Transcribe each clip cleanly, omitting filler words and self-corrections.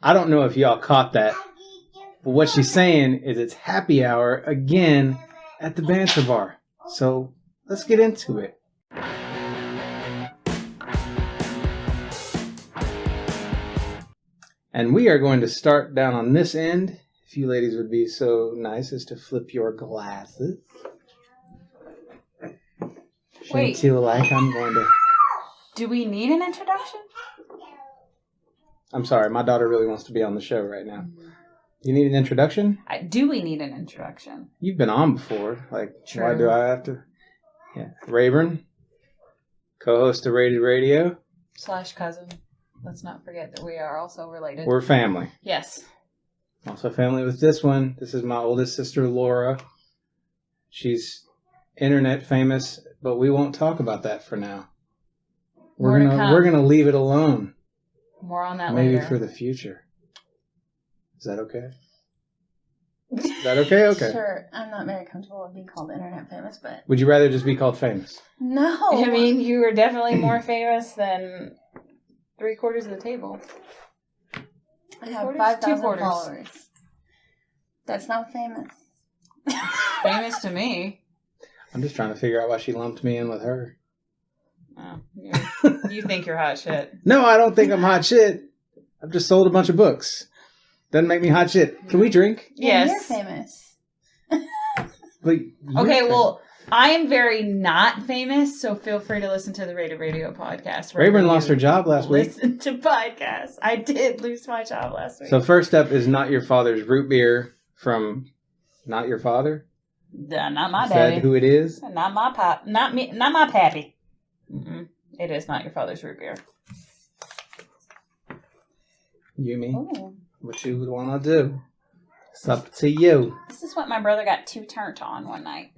I don't know if y'all caught that, but what she's saying is it's happy hour again at the Banter Bar. So let's get into it. And we are going to start down on this end. If you ladies would be so nice as to flip your glasses. Wait. Gentile-like, I'm going to... Do we need an introduction? I'm sorry, my daughter really wants to be on the show right now. You need an introduction? Do we need an introduction? You've been on before. Like, True. Why do I have to? Yeah. Rayburn, co-host of Rated Radio. / cousin. Let's not forget that we are also related. We're family. Yes. Also family with this one. This is my oldest sister, Laura. She's internet famous, but we won't talk about that for now. We're gonna leave it alone. More on that Maybe later. for the future. Is that okay? Is that okay? Okay. Sure. I'm not very comfortable with being called internet famous, but... Would you rather just be called famous? No. I mean, you are definitely more famous than 3/4 of the table. I have 3/4? 5,000 2/4. followers. That's not famous. Famous to me. I'm just trying to figure out why she lumped me in with her. Oh, you think you're hot shit. No, I don't think I'm hot shit. I've just sold a bunch of books. Doesn't make me hot shit. Can we drink? Yeah, Yes. you're famous. But Okay, well, I am very not famous, so feel free to listen to the Rated Radio podcast. where Rayburn you lost her job last week. Listen to podcasts. I did lose my job last week. So first up is Not Your Father's Root Beer from Not Your Father. Not my Is daddy. that who it is? Not my pop. Not me. Not my pappy. It is not your father's root beer. You mean? Ooh. What you would want to do. It's up to you. This is what my brother got too turned on one night.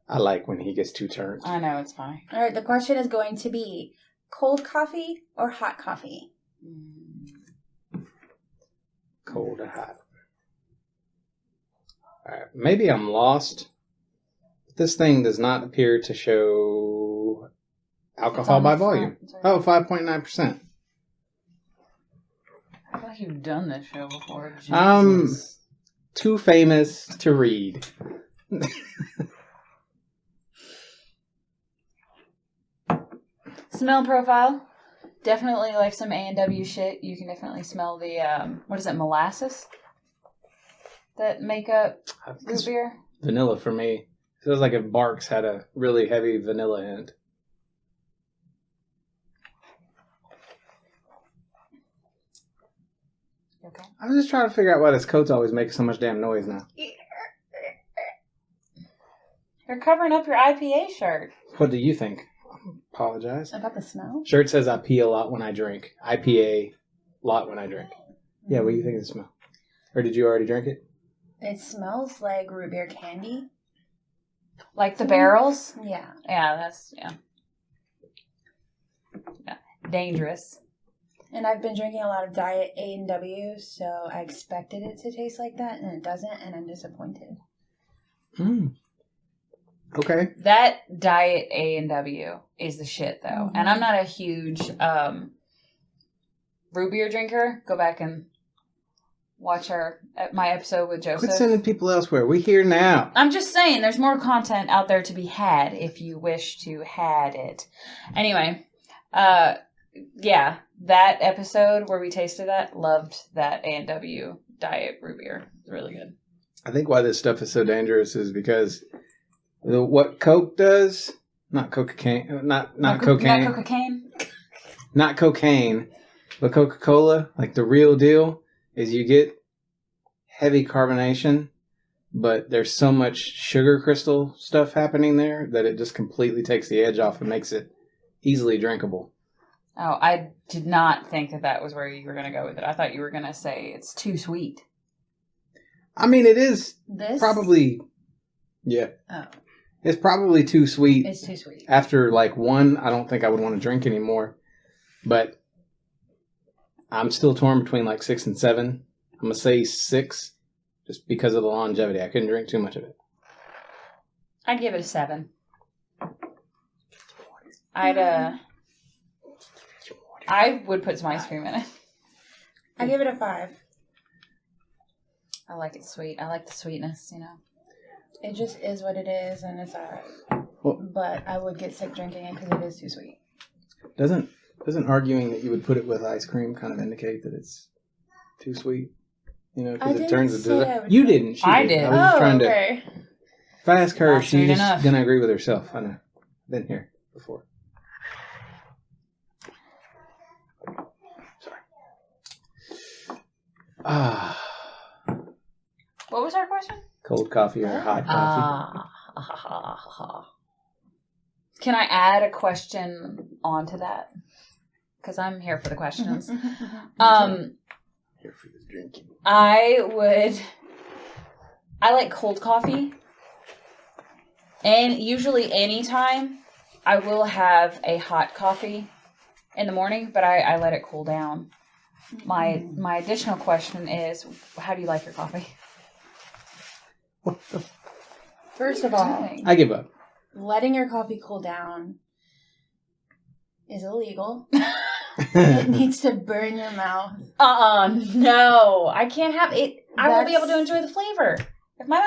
I like when he gets too turned. I know, it's funny. All right, the question is going to be cold coffee or hot coffee? Cold or hot. Alright, maybe I'm lost. But this thing does not appear to show alcohol on by the volume. front. Sorry. Oh, 5.9%. I feel like you've done this show before. I'm Jesus. too famous to read. Smell profile. Definitely like some A&W shit. You can definitely smell the, what is it, molasses? That make up root beer? Vanilla for me. Feels like if Barks had a really heavy vanilla hint. Okay. I'm just trying to figure out why this coat's always making so much damn noise now. You're covering up your IPA shirt. What do you think? Apologize. About the smell? Shirt says I pee a lot when I drink. IPA, lot when I drink. Yeah, what do you think of the smell? Or did you already drink it? It smells like root beer candy. Like the barrels? Yeah. Yeah, yeah. Dangerous. And I've been drinking a lot of Diet A&W, so I expected it to taste like that, and it doesn't, and I'm disappointed. Okay. That Diet A&W is the shit, though. Mm-hmm. And I'm not a huge root beer drinker. Go back and watch my episode with Joseph. Quit sending people elsewhere. We here now. I'm just saying, there's more content out there to be had if you wish to had it. Anyway, yeah, that episode where we tasted that, loved that A&W Diet root beer. It's really good. I think why this stuff is so dangerous is because what Coke does, not cocaine, not cocaine. Not cocaine? Not cocaine, but Coca-Cola, like the real deal, is you get heavy carbonation, but there's so much sugar crystal stuff happening there that it just completely takes the edge off and makes it easily drinkable. Oh, I did not think that was where you were going to go with it. I thought you were going to say it's too sweet. I mean, it is This? probably, yeah. Oh. It's probably too sweet. It's too sweet. After like one, I don't think I would want to drink anymore. But I'm still torn between like 6 and 7. I'm going to say 6 just because of the longevity. I couldn't drink too much of it. I'd give it a 7. I would put some ice cream in it. I give it a 5. I like it sweet. I like the sweetness, you know. It just is what it is, and it's alright. Well, But I would get sick drinking it because it is too sweet. doesn't arguing that you would put it with ice cream kind of indicate that it's too sweet? You know, because it turns into dessert. You didn't. She I did. did. I was just trying to. okay. If I ask her, Not sweet she's enough. gonna agree with herself. I know. Been here before. Sorry. What was our question? Cold coffee or hot coffee? Can I add a question onto that? Because I'm here for the questions. Here for the drinking. I like cold coffee. And usually anytime I will have a hot coffee in the morning, but I let it cool down. My additional question is, how do you like your coffee? First of all, I give up. letting your coffee cool down is illegal. It needs to burn your mouth. No. I can't have it. I won't be able to That's- enjoy the flavor. If my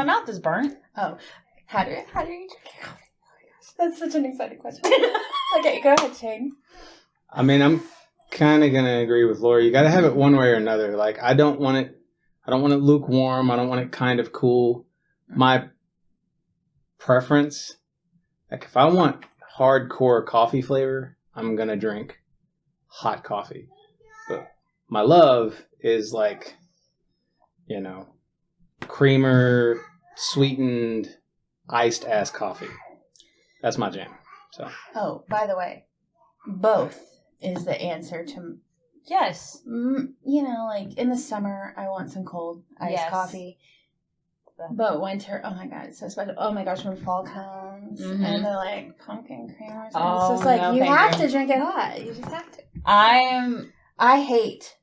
mouth is burnt. Oh, how do you drink your coffee? Oh my gosh, that's such an exciting question. Okay, go ahead, Shane. I mean, I'm kind of gonna agree with Laura. You got to have it one way or another. Like, I don't want it lukewarm. I don't want it kind of cool. My preference, like, if I want hardcore coffee flavor, I'm gonna drink hot coffee. But my love is like, you know, creamer, sweetened, iced ass coffee. That's my jam. So Oh, by the way, both is the answer to, Yes. you know, like in the summer, I want some cold iced Yes. coffee. But winter, oh my god, it's so special. Oh my gosh, when fall comes and they're like pumpkin cream or something, Oh, it's just like, no, you thank have you. to drink it hot. You just have to. I hate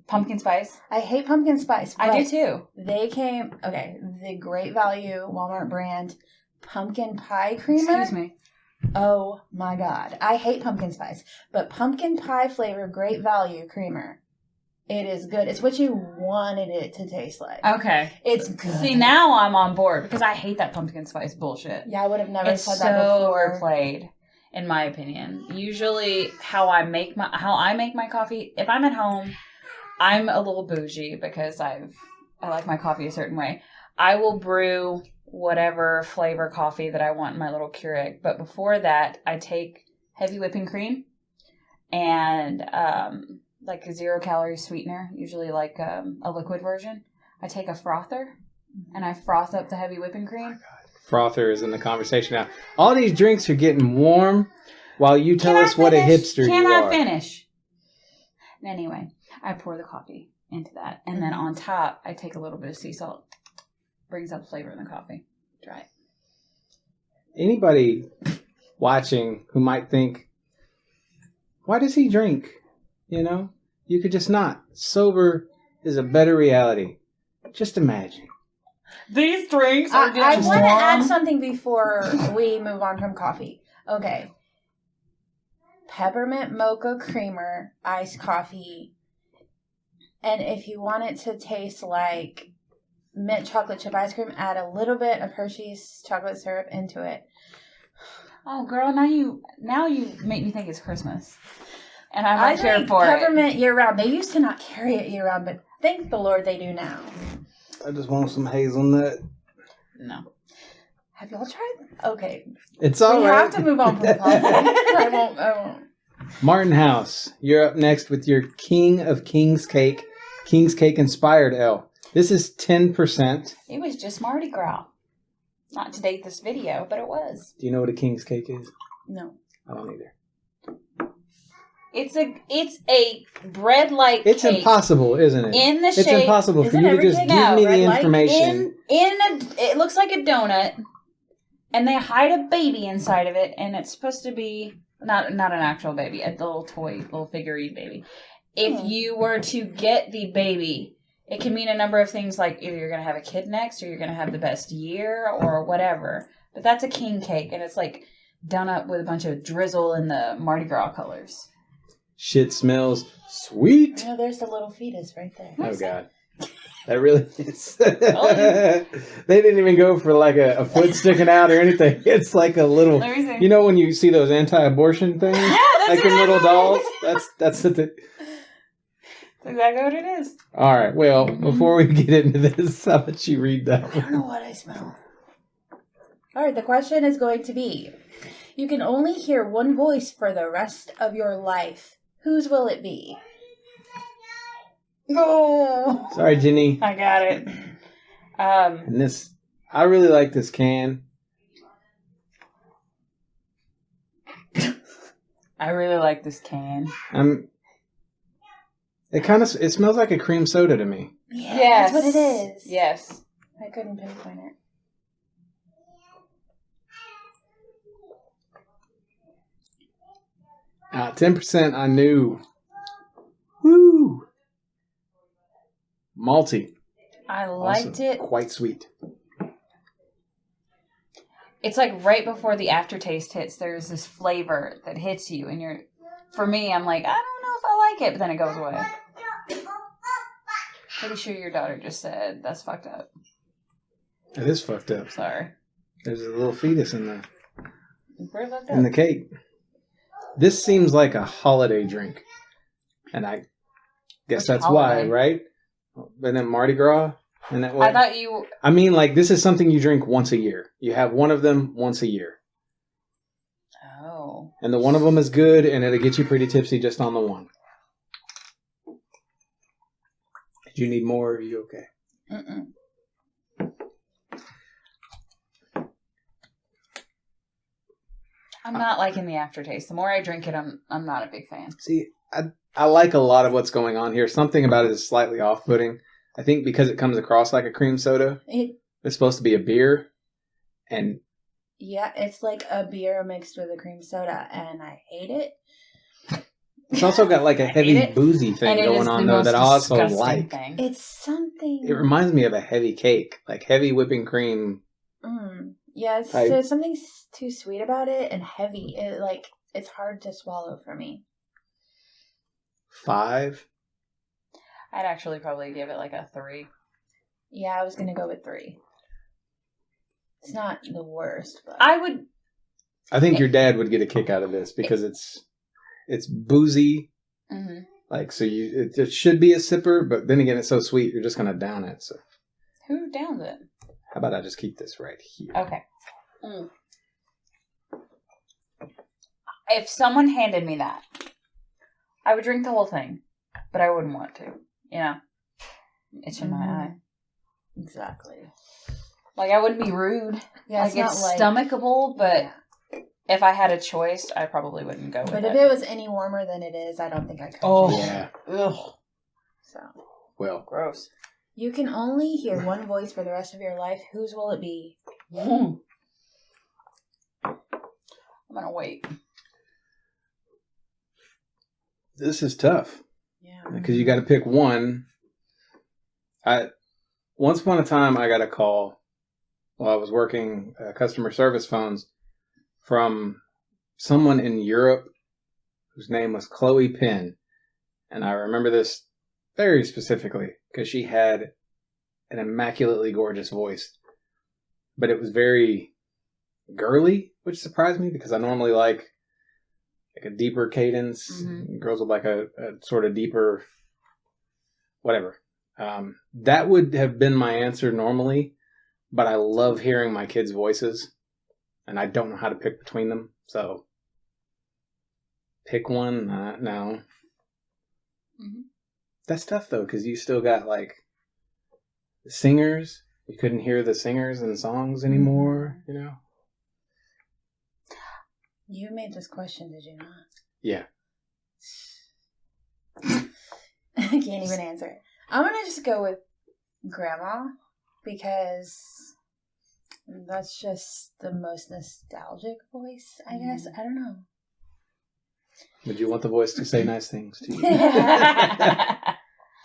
pumpkin spice. pumpkin spice. I but do too. They came, the Great Value Walmart brand pumpkin pie creamer. Excuse me. Oh my god. I hate pumpkin spice. But pumpkin pie flavor Great Value creamer, it is good. It's what you wanted it to taste like. Okay. It's good. See, now I'm on board because I hate that pumpkin spice bullshit. Yeah, I would have never It's said so that before. overplayed, in my opinion. Usually, how I make my coffee, if I'm at home, I'm a little bougie because I like my coffee a certain way. I will brew whatever flavor coffee that I want in my little Keurig. But before that, I take heavy whipping cream and like a 0-calorie sweetener, usually like a liquid version. I take a frother and I froth up the heavy whipping cream. frother is in the conversation now. All these drinks are getting warm while you tell us what a hipster Can you I are. finish? Anyway, I pour the coffee into that. And then on top, I take a little bit of sea salt. Brings up flavor in the coffee. Try it. Anybody watching who might think, why does he drink? You know, you could just not. Sober is a better reality. Just imagine. These drinks I are getting want to warm. add something before we move on from coffee. Okay. Peppermint mocha creamer, iced coffee. And if you want it to taste like mint chocolate chip ice cream, add a little bit of Hershey's chocolate syrup into it. Oh, girl, now you make me think it's Christmas. And I'm not here drink for peppermint year round. They used to not carry it year round, but thank the Lord they do now. I just want some hazelnut. it. No. Have y'all tried? Okay. It's all we right. have to move on from coffee. I won't. Martin House, you're up next with your King of King's Cake inspired ale. This is 10%. It was just Mardi Gras. Not to date this video, but it was. Do you know what a King's Cake is? No. I don't either. It's a bread-like It's cake impossible, isn't it? in the It's shape. impossible for Isn't you to just everything give me the bread-like? information. It looks like a donut, and they hide a baby inside of it, and it's supposed to be not an actual baby, a little toy, little figurine baby. If you were to get the baby, it can mean a number of things, like either you're going to have a kid next, or you're going to have the best year, or whatever. But that's a king cake, and it's like done up with a bunch of drizzle in the Mardi Gras colors. Shit smells sweet. No, there's the little fetus right there. Oh, God. That really is. They didn't even go for like a foot sticking out or anything. It's like a little. Let me see. You know when you see those anti-abortion things? Yeah, that's like in exactly little what it dolls? is. That's the thing. That's exactly what it is. All right. Well, before we get into this, how about you read that I don't know one? what I smell. All right, the question is going to be, you can only hear one voice for the rest of your life. Whose will it be? No. Sorry, Jenny. I got it. And this, I really like this can. I really like this can. It smells like a cream soda to me. Yeah, Yes. that's what it is. Yes. I couldn't pinpoint it. Uh, 10% I knew. Woo! Malty. I liked Also it. quite sweet. It's like right before the aftertaste hits, there's this flavor that hits you, and for me, I'm like, I don't know if I like it, but then it goes away. Pretty sure your daughter just said, that's fucked up. It is fucked up. Sorry. There's a little fetus in We're fucked the up. cake. This seems like a holiday drink. And I guess Which that's holiday? why, right? But then Mardi Gras? And that way? I thought you... I mean, like, this is something you drink once a year. You have one of them once a year. Oh. And the one of them is good, and it'll get you pretty tipsy just on the one. Did you need more, or are you okay? Mm-mm. I'm not liking the aftertaste. The more I drink it, I'm not a big fan. See, I like a lot of what's going on here. Something about it is slightly off-putting. I think because it comes across like a cream soda. It's supposed to be a beer. And Yeah, it's like a beer mixed with a cream soda, and I hate it. it's also got like a heavy it. boozy thing And it going is on, the though, most that I also disgusting like. thing. It's something. It reminds me of a heavy cake. Like heavy whipping cream. Yeah, it's, type. there's something too sweet about it and heavy. It's hard to swallow for me. 5. I'd actually probably give it like a 3. Yeah, I was gonna go with 3. It's not the worst, but I would... I think your dad would get a kick out of this because it's boozy. Mm-hmm. Like, so it should be a sipper, but then again, it's so sweet, you're just going to down it. So Who downs it? how about I just keep this right here? Okay. If someone handed me that, I would drink the whole thing, but I wouldn't want to. You know? It's in my eye. exactly. Like, I wouldn't be rude. Yeah, Like, it's stomachable, but if I had a choice, I probably wouldn't go with But it. if it was any warmer than it is, I don't think I could. Oh. Yeah. Ugh. So Well, Gross. you can only hear one voice for the rest of your life. Whose will it be? I'm gonna wait. this is tough Yeah. because you got to pick one. Once upon a time, I got a call while I was working customer service phones from someone in Europe whose name was Chloe Penn. And I remember this very specifically because she had an immaculately gorgeous voice. But it was very girly, which surprised me because I normally like a deeper cadence. Mhm. Girls with like a sort of deeper whatever. That would have been my answer normally, but I love hearing my kids' voices, and I don't know how to pick between them. So, pick one. No. Mhm. That's tough though, because you still got like the singers. You couldn't hear the singers and songs anymore. You know. You made this question, did you not? Yeah. I can't even answer it. I'm gonna just go with Grandma because that's just the most nostalgic voice, I guess. I don't know. Would you want the voice to say nice things to you?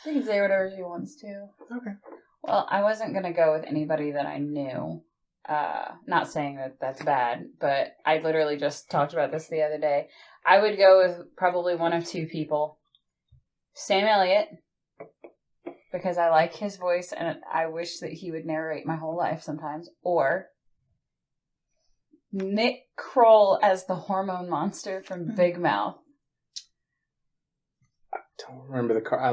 She can say whatever she wants to. Okay. Well, I wasn't going to go with anybody that I knew. Not saying that that's bad, but I literally just talked about this the other day. I would go with probably one of two people. Sam Elliott, because I like his voice and I wish that he would narrate my whole life sometimes. Or Nick Kroll as the hormone monster from Big Mouth. I don't remember the I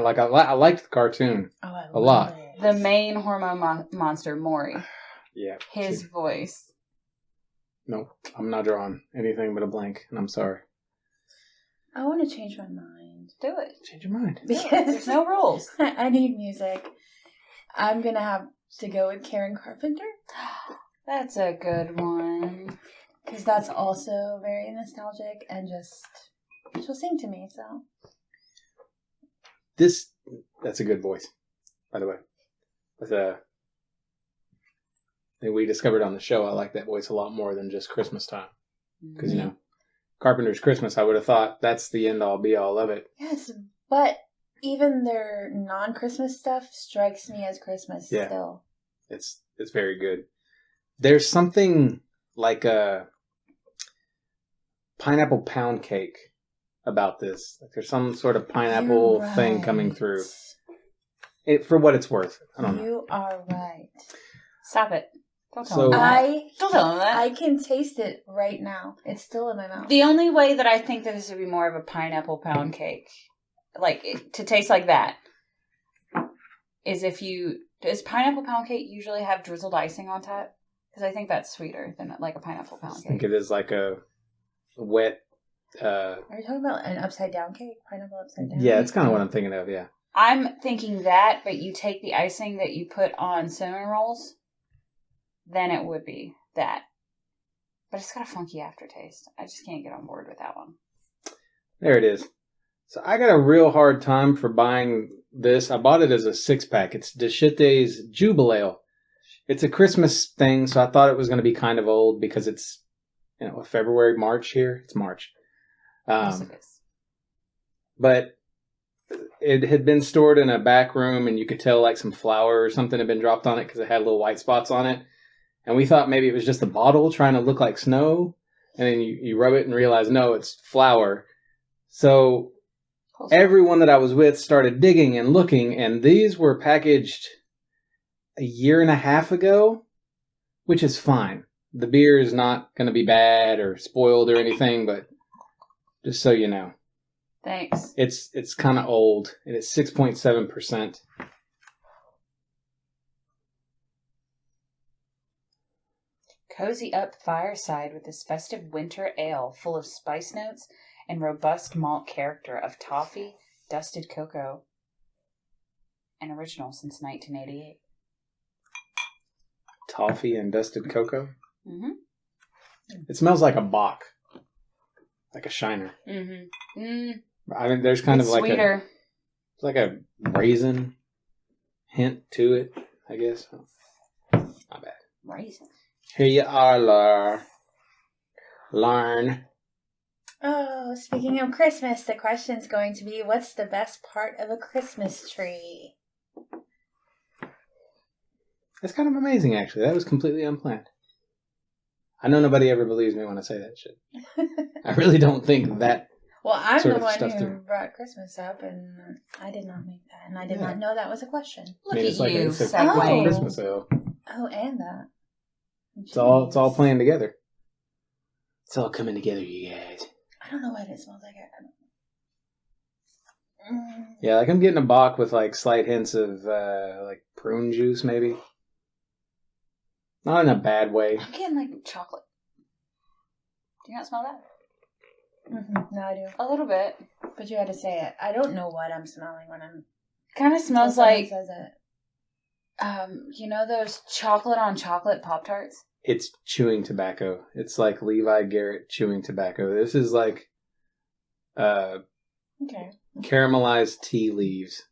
liked the cartoon a lot. The main hormone monster, Maury. Yeah. His voice. No, I'm not drawing anything but a blank, and I'm sorry. I want to change my mind. Do it. Change your mind. Because There's no rules. I need music. I'm going to have to go with Karen Carpenter. That's a good one. Because that's also very nostalgic and just, she'll sing to me, so. That's a good voice, by the way. That we discovered on the show, I like that voice a lot more than just Christmas time. Because, Carpenter's Christmas, I would have thought that's the end-all, be-all of it. Yes, but even their non-Christmas stuff strikes me as Christmas still. It's very good. There's something like a pineapple pound cake about this. Like there's some sort of pineapple thing coming through. For what it's worth. I don't know. You are right. Stop it. Don't tell him that. Don't tell him that. I can taste it right now. It's still in my mouth. The only way that I think that this would be more of a pineapple pound cake, to taste like that, is does pineapple pound cake usually have drizzled icing on top? Because I think that's sweeter than like a pineapple pound cake. I think it is like a wet... Are you talking about an upside down cake? Pineapple upside down? Yeah, it's kind of what I'm thinking of, yeah. I'm thinking that, but you take the icing that you put on cinnamon rolls, then it would be that. But it's got a funky aftertaste. I just can't get on board with that one. There it is. So I got a real hard time for buying this. I bought it as a 6-pack. It's Deschutes Jubelale. It's a Christmas thing, so I thought it was going to be kind of old because it's, February, March here. It's March. Yes, it is. But it had been stored in a back room, and you could tell like some flour or something had been dropped on it because it had little white spots on it. And we thought maybe it was just the bottle trying to look like snow. And then you rub it and realize, no, it's flour. So everyone that I was with started digging and looking, and these were packaged a year and a half ago, which is fine. The beer is not going to be bad or spoiled or anything, but just so you know. Thanks. It's kind of old, and it's 6.7%. Cozy up fireside with this festive winter ale full of spice notes and robust malt character of toffee, dusted cocoa. An original since 1988. Toffee and dusted cocoa? Mm-hmm. It smells like a Bach. Like a Shiner. Mm-hmm. Mm. I mean, there's kind it's of like sweeter. It's like a raisin hint to it, I guess. Not bad. Raisin. Here you are, Larn. Oh, speaking of Christmas, the question's going to be, what's the best part of a Christmas tree? That's kind of amazing, actually. That was completely unplanned. I know nobody ever believes me when I say that shit. I really don't think that. Well, I'm sort the of one stuff who through. brought Christmas up, and I did not make that, and I did not know that was a question. Look it's at like you, it's a segueing. Christmas ale. Oh, and that. It's all playing together. It's all coming together, you guys. I don't know what it smells like. Yeah, like I'm getting a Bach with like slight hints of like prune juice, maybe. Not in a bad way. I'm getting like chocolate. Do you not smell that? Mm-hmm. No, I do. A little bit. But you had to say it. I don't know what I'm smelling when I'm... Kind of smells someone like... says it. You know those chocolate on chocolate Pop-Tarts? It's chewing tobacco. It's like Levi Garrett chewing tobacco. This is like Okay. caramelized tea leaves.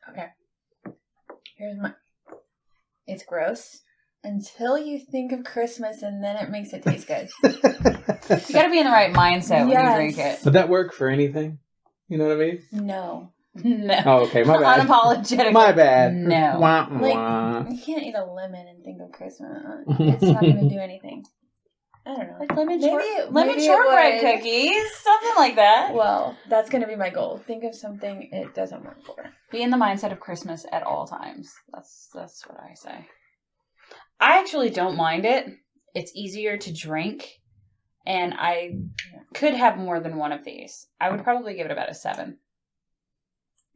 Okay. Here's my... It's gross. Until you think of Christmas, and then it makes it taste good. You gotta be in the right mindset when you drink it. Would that work for anything? You know what I mean? No. No. Oh, okay, my bad. Unapologetic. My bad. No. Wah, Like, wah. you can't eat a lemon and think of Christmas. It's not going to do anything. I don't know. Like lemon Maybe it shortbread would. cookies, something like that. Well, that's going to be my goal. Think of something it doesn't work for. Be in the mindset of Christmas at all times. That's what I say. I actually don't mind it. It's easier to drink, and I could have more than one of these. I would probably give it about a 7.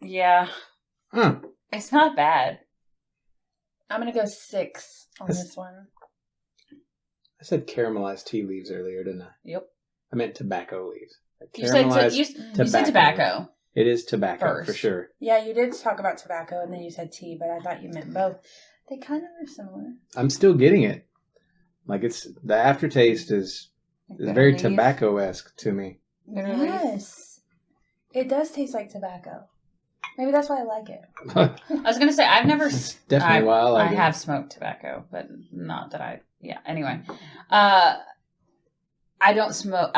Yeah. It's not bad. I'm going to go 6 on this one. I said caramelized tea leaves earlier, didn't I? Yep. I meant tobacco leaves. Like You said tobacco. It is tobacco, First. for sure. Yeah, you did talk about tobacco, and then you said tea, but I thought you meant both. They kind of are similar. I'm still getting it. Like, the aftertaste is very Leaf. tobacco-esque to me. Yes. It does taste like tobacco. Maybe that's why I like it. I was going to say, I've never... That's definitely why I like it. I have smoked tobacco, but not that I... Yeah, anyway. I don't smoke...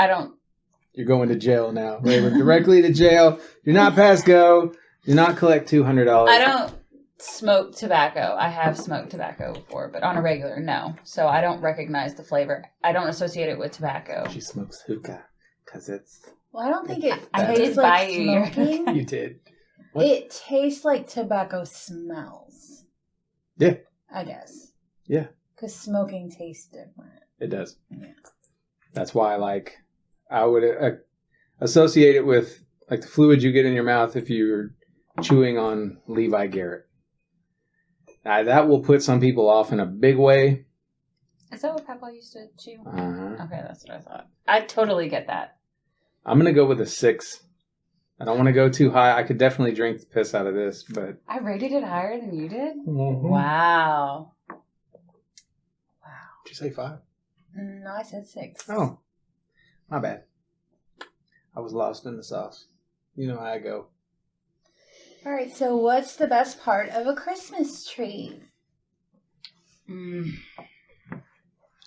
You're going to jail now. Raven, directly to jail. You're not past go. Do not collect $200. I don't smoke tobacco. I have smoked tobacco before, but on a regular, no. So I don't recognize the flavor. I don't associate it with tobacco. She smokes hookah because it's... Well, I don't think it I tastes did like buy you. smoking. You did. What? It tastes like tobacco smells. Yeah. I guess. Yeah. Because smoking tastes different. It does. Yeah. That's why, I would associate it with, the fluid you get in your mouth if you're chewing on Levi Garrett. Now, that will put some people off in a big way. Is that what Papa used to chew? Uh-huh. Okay, that's what I thought. I totally get that. I'm going to go with a 6. I don't want to go too high. I could definitely drink the piss out of this, but... I rated it higher than you did? Mm-hmm. Wow. Did you say 5? No, I said 6. Oh. My bad. I was lost in the sauce. You know how I go. All right, so what's the best part of a Christmas tree?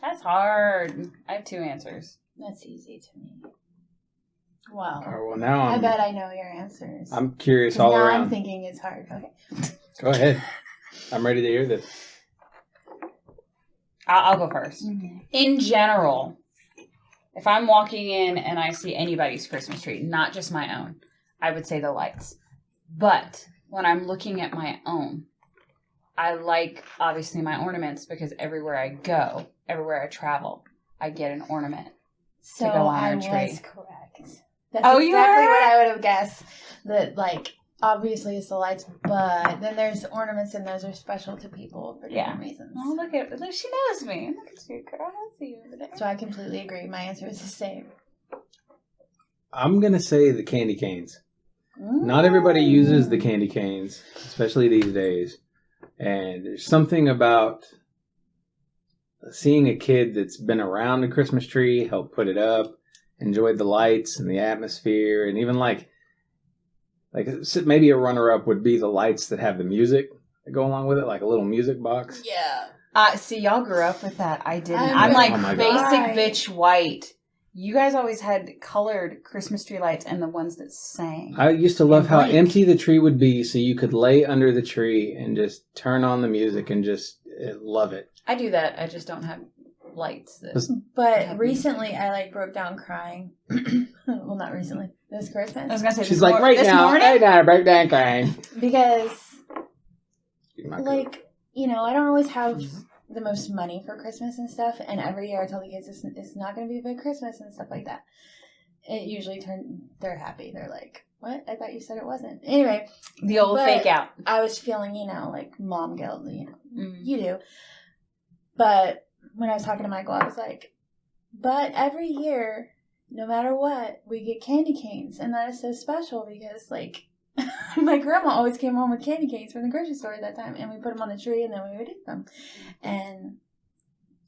That's hard. I have 2 answers. That's easy to me. Wow. All right, well, now I bet I know your answers. I'm curious 'Cause all now around. I'm thinking it's hard. Okay. Go ahead. I'm ready to hear this. I'll go first. Mm-hmm. In general, if I'm walking in and I see anybody's Christmas tree, not just my own, I would say the lights. But when I'm looking at my own, I like, obviously, my ornaments because everywhere I go, everywhere I travel, I get an ornament So to go on I our was tree. correct. That's Oh, you exactly were? what I would have guessed. That, obviously it's the lights, but then there's ornaments, and those are special to people for different reasons. Oh, look, she knows me. Look at you, girl. I see you over there. So I completely agree. My answer is the same. I'm going to say the candy canes. Not everybody uses the candy canes, especially these days. And there's something about seeing a kid that's been around a Christmas tree, help put it up, enjoyed the lights and the atmosphere, and even maybe a runner-up would be the lights that have the music that go along with it, like a little music box. Yeah. See, y'all grew up with that. I didn't. I'm I'm oh my basic God. bitch white. You guys always had colored Christmas tree lights and the ones that sang. I used to love And how blank. empty the tree would be so you could lay under the tree and just turn on the music and just love it. I do that. I just don't have lights. But recently I broke down crying. Well, not recently. This I Christmas. was gonna say She's this like, right this now, morning. right now, break down crying. Because, You're not good. I don't always have the most money for Christmas and stuff. And every year I tell the kids it's not going to be a big Christmas and stuff like that. It usually they're happy. They're like, what? I thought you said it wasn't. Anyway. The old But fake out. I was feeling, mom guilt, Mm. you do. But when I was talking to Michael, I was like, but every year, no matter what, we get candy canes. And that is so special because, my grandma always came home with candy canes from the grocery store at that time. And we put them on the tree and then we would eat them. And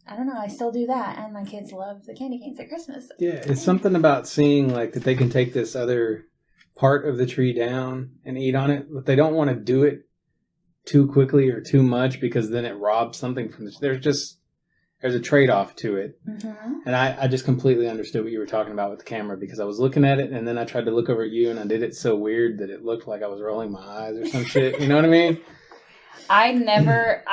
I don't know, I still do that. And my kids love the candy canes at Christmas. Yeah, it's something about seeing that they can take this other part of the tree down and eat on it, but they don't want to do it too quickly or too much because then it robs something from there's just there's a trade-off to it. Mm-hmm. And I just completely understood what you were talking about with the camera because I was looking at it and then I tried to look over at you and I did it so weird that it looked like I was rolling my eyes or some shit. You know what I mean? I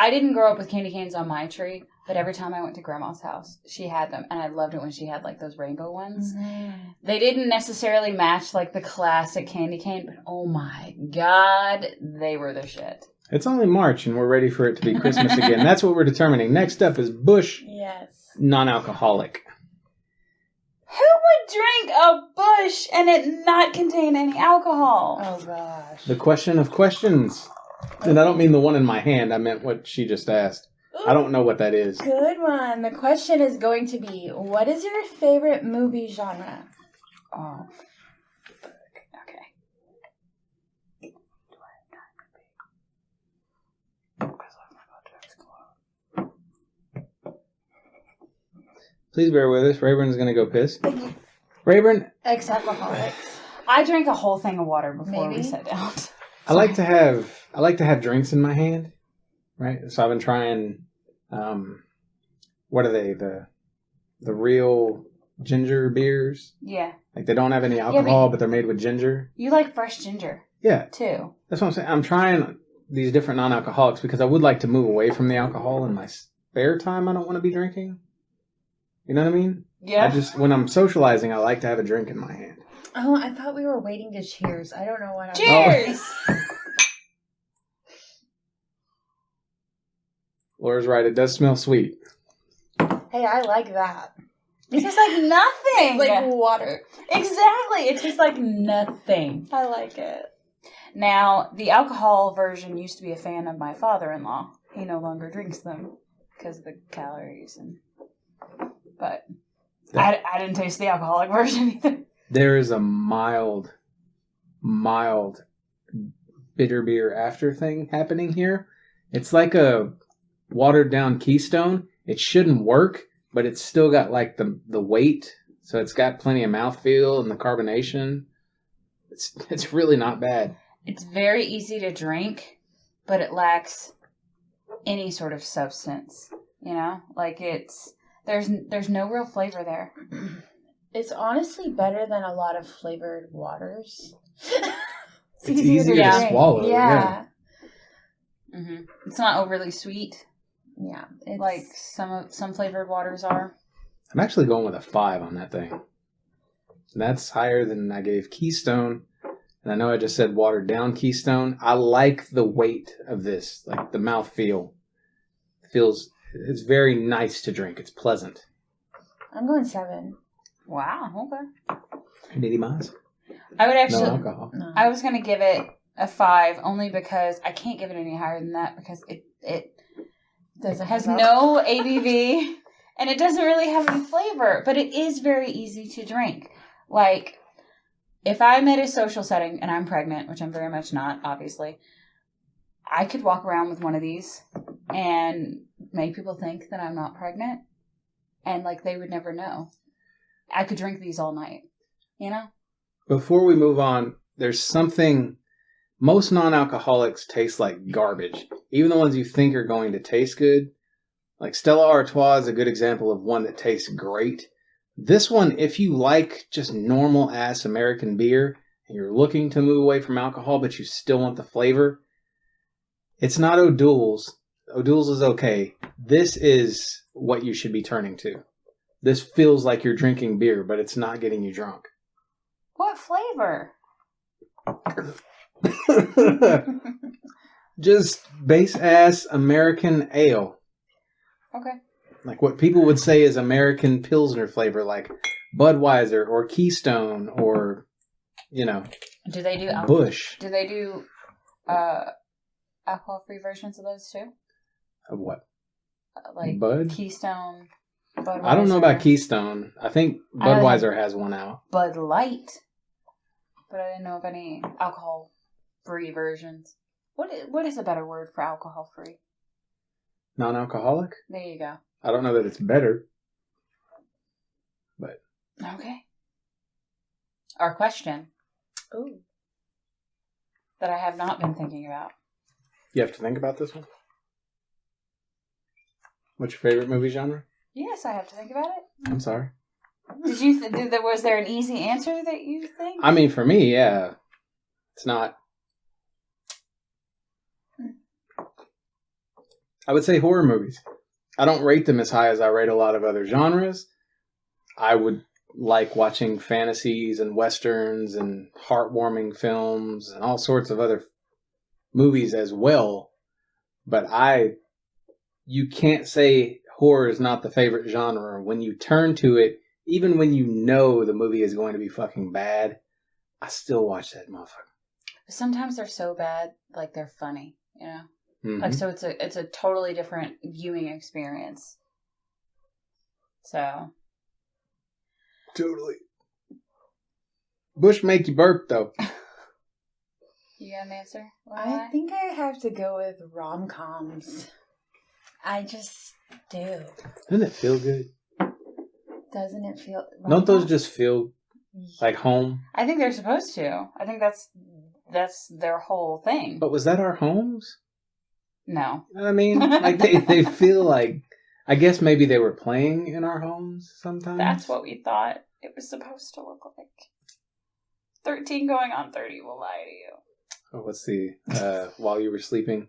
didn't grow up with candy canes on my tree, but every time I went to Grandma's house, she had them. And I loved it when she had like those rainbow ones. Mm-hmm. They didn't necessarily match like the classic candy cane, but oh my God, they were the shit. It's only March and we're ready for it to be Christmas again. That's what we're determining. Next up is Busch Yes. non-alcoholic. Who would drink a Busch and it not contain any alcohol? Oh gosh. The question of questions. And I don't mean the one in my hand. I meant what she just asked. I don't know what that is. Good one. The question is going to be, what is your favorite movie genre? Oh, fuck. Okay. Please bear with us. Rayburn's going to go piss. Rayburn, Ex-alcoholics. I drank a whole thing of water before we Maybe. sat down. I like to have drinks in my hand, right? So I've been trying. What are they? The real ginger beers. Yeah. Like they don't have any alcohol, but- but they're made with ginger. You like fresh ginger, Yeah, too. that's what I'm saying. I'm trying these different non-alcoholics because I would like to move away from the alcohol in my spare time. I don't want to be drinking. You know what I mean? Yeah. I just when I'm socializing, I like to have a drink in my hand. Oh, I thought we were waiting to cheers. I don't know what I'm Cheers! Laura's right. It does smell sweet. Hey, I like that. It tastes like nothing. It's like water. Exactly. It tastes like nothing. I like it. Now, the alcohol version used to be a fan of my father-in-law. He no longer drinks them because of the calories. But I didn't taste the alcoholic version either. There is a mild bitter beer after thing happening here. It's like a watered down Keystone. It shouldn't work, but it's still got like the weight, so it's got plenty of mouthfeel and the carbonation. It's really not bad. It's very easy to drink, but it lacks any sort of substance. You know, like there's no real flavor there. It's honestly better than a lot of flavored waters. It's easier to drink. swallow. Yeah. Mm-hmm. It's not overly sweet Yeah. It's, like some flavored waters are. I'm actually going with a 5 on that thing. That's higher than I gave Keystone. And I know I just said watered down Keystone. I like the weight of this, like the mouthfeel. It's very nice to drink. It's pleasant. I'm going 7. Wow. Okay. Nitty Miles. I would actually. No alcohol. No. I was gonna give it a 5 only because I can't give it any higher than that because it Doesn't has have no ABV and it doesn't really have any flavor, but it is very easy to drink. Like, if I'm at a social setting and I'm pregnant, which I'm very much not, obviously, I could walk around with one of these and make people think that I'm not pregnant and, like, they would never know. I could drink these all night, you know? Before we move on, there's something... Most non-alcoholics taste like garbage. Even the ones you think are going to taste good. Like Stella Artois is a good example of one that tastes great. This one, if you like just normal-ass American beer, and you're looking to move away from alcohol, but you still want the flavor, it's not O'Doul's. O'Doul's is okay. This is what you should be turning to. This feels like you're drinking beer, but it's not getting you drunk. What flavor? Just base-ass American ale. Okay. Like what people would say is American Pilsner flavor, like Budweiser or Keystone or, you know, Do they do Busch. Do they do alcohol-free versions of those too? Of what? Like Bud? Keystone, Budweiser. I don't know about Keystone. I think Budweiser has one out. Bud Light, but I didn't know of any alcohol-free versions. What is a better word for alcohol-free? Non-alcoholic? There you go. I don't know that it's better. But Okay. Our question Ooh. that I have not been thinking about. you have to think about this one. What's your favorite movie genre? Yes, I have to think about it. I'm sorry. Did you? Was there an easy answer that you think? I mean, for me, yeah. It's not. I would say horror movies. I don't rate them as high as I rate a lot of other genres. I would like watching fantasies and westerns and heartwarming films and all sorts of other movies as well. But you can't say horror is not the favorite genre. When you turn to it, even when you know the movie is going to be fucking bad, I still watch that motherfucker. Sometimes they're so bad, like they're funny, you know? Mm-hmm. Like, so it's a totally different viewing experience. So. Totally. Busch make you burp, though. You got an answer? I think I have to go with rom-coms. I just do. Doesn't it feel good? Doesn't it feel... Don't those just feel like home? I think they're supposed to. I think that's their whole thing. But was that our homes? No. You know what I mean? Like they feel like... I guess maybe they were playing in our homes sometimes. That's what we thought it was supposed to look like. 13 going on 30 will lie to you. Oh, let's see. While You Were Sleeping.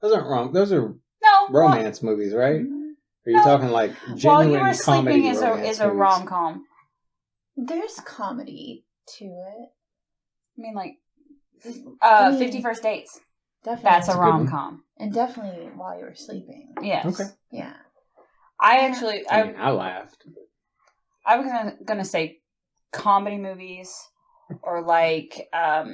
Those aren't wrong. Those are No. romance movies, right? Are you No. talking like genuine While You Were comedy Sleeping is romance a movies? rom-com. There's comedy to it. I mean, like, I mean, 50 First Dates. Definitely. That's a a good one. rom-com. And definitely While You Were Sleeping. Yes. Okay. Yeah. I I laughed. I was gonna say comedy movies or like I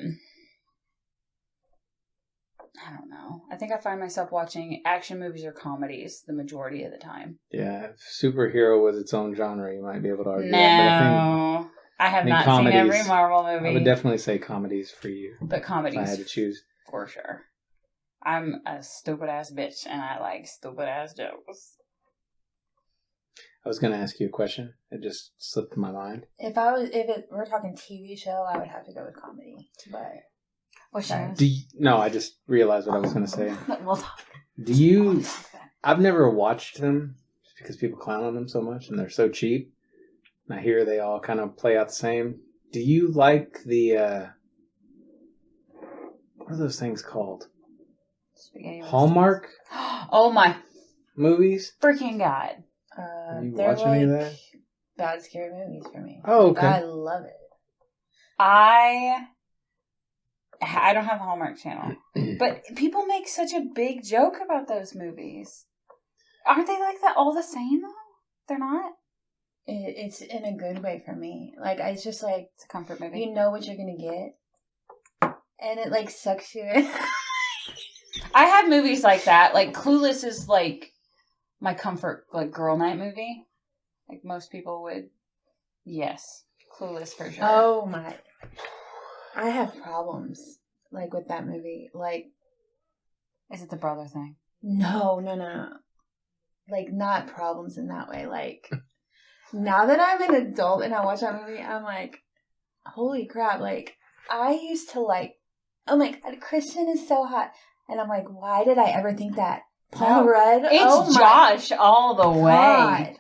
don't know. I think I find myself watching action movies or comedies the majority of the time. Yeah, if superhero was its own genre, you might be able to argue No, that. I have think not seen every comedies- Marvel But movie. I would definitely say comedies for you. But If I comedies had to choose. for sure. I'm a stupid ass bitch and I like stupid ass jokes. I was going to ask you a question. It just slipped my mind. If we're talking TV show, I would have to go with comedy. But What's Sorry. yours? No, I just realized what I was going to say. We'll talk. Do you... I've never watched them just because people clown on them so much and they're so cheap. And I hear they all kind of play out the same. Do you like the... what are those things called? Spaghetti Hallmark Westerns. Oh my movies? freaking god. You they're watch any of like that? bad scary movies for me. Oh, Like, okay. I love it. I don't have a Hallmark channel, but people make such a big joke about those movies. Aren't they like that all the same though? They're not. It's in a good way for me. Like, it's just like, It's a comfort movie. you know what you're gonna get, and it like sucks you in. I have movies like that. Like Clueless is like my comfort, like girl night movie. Like most people would. Yes, Clueless for sure. Oh my! I have problems like with that movie. Like, Is it the brother thing? no. Like, not problems in that way. Like, now that I'm an adult and I watch that movie, I'm like, holy crap! Like, I used to like, oh my god, Christian is so hot, and I'm like, why did I ever think that? Paul No. Rudd, It's oh my Josh all the God. way.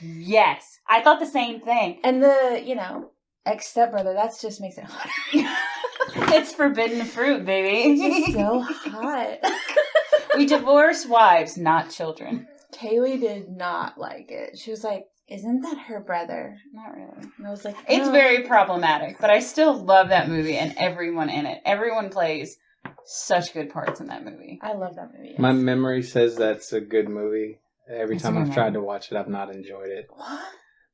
Yes, I thought the same thing. And the ex stepbrother, that just makes it hotter. It's forbidden fruit, baby. He's so hot. We divorce wives, not children. Kaylee did not like it. She was like, isn't that her brother? Not really. And I was like, It's no. very problematic, but I still love that movie and everyone in it. Everyone plays such good parts in that movie. I love that movie. Yes. My memory says that's a good movie. Every It's time a I've good tried movie. to watch it, I've not enjoyed it. What?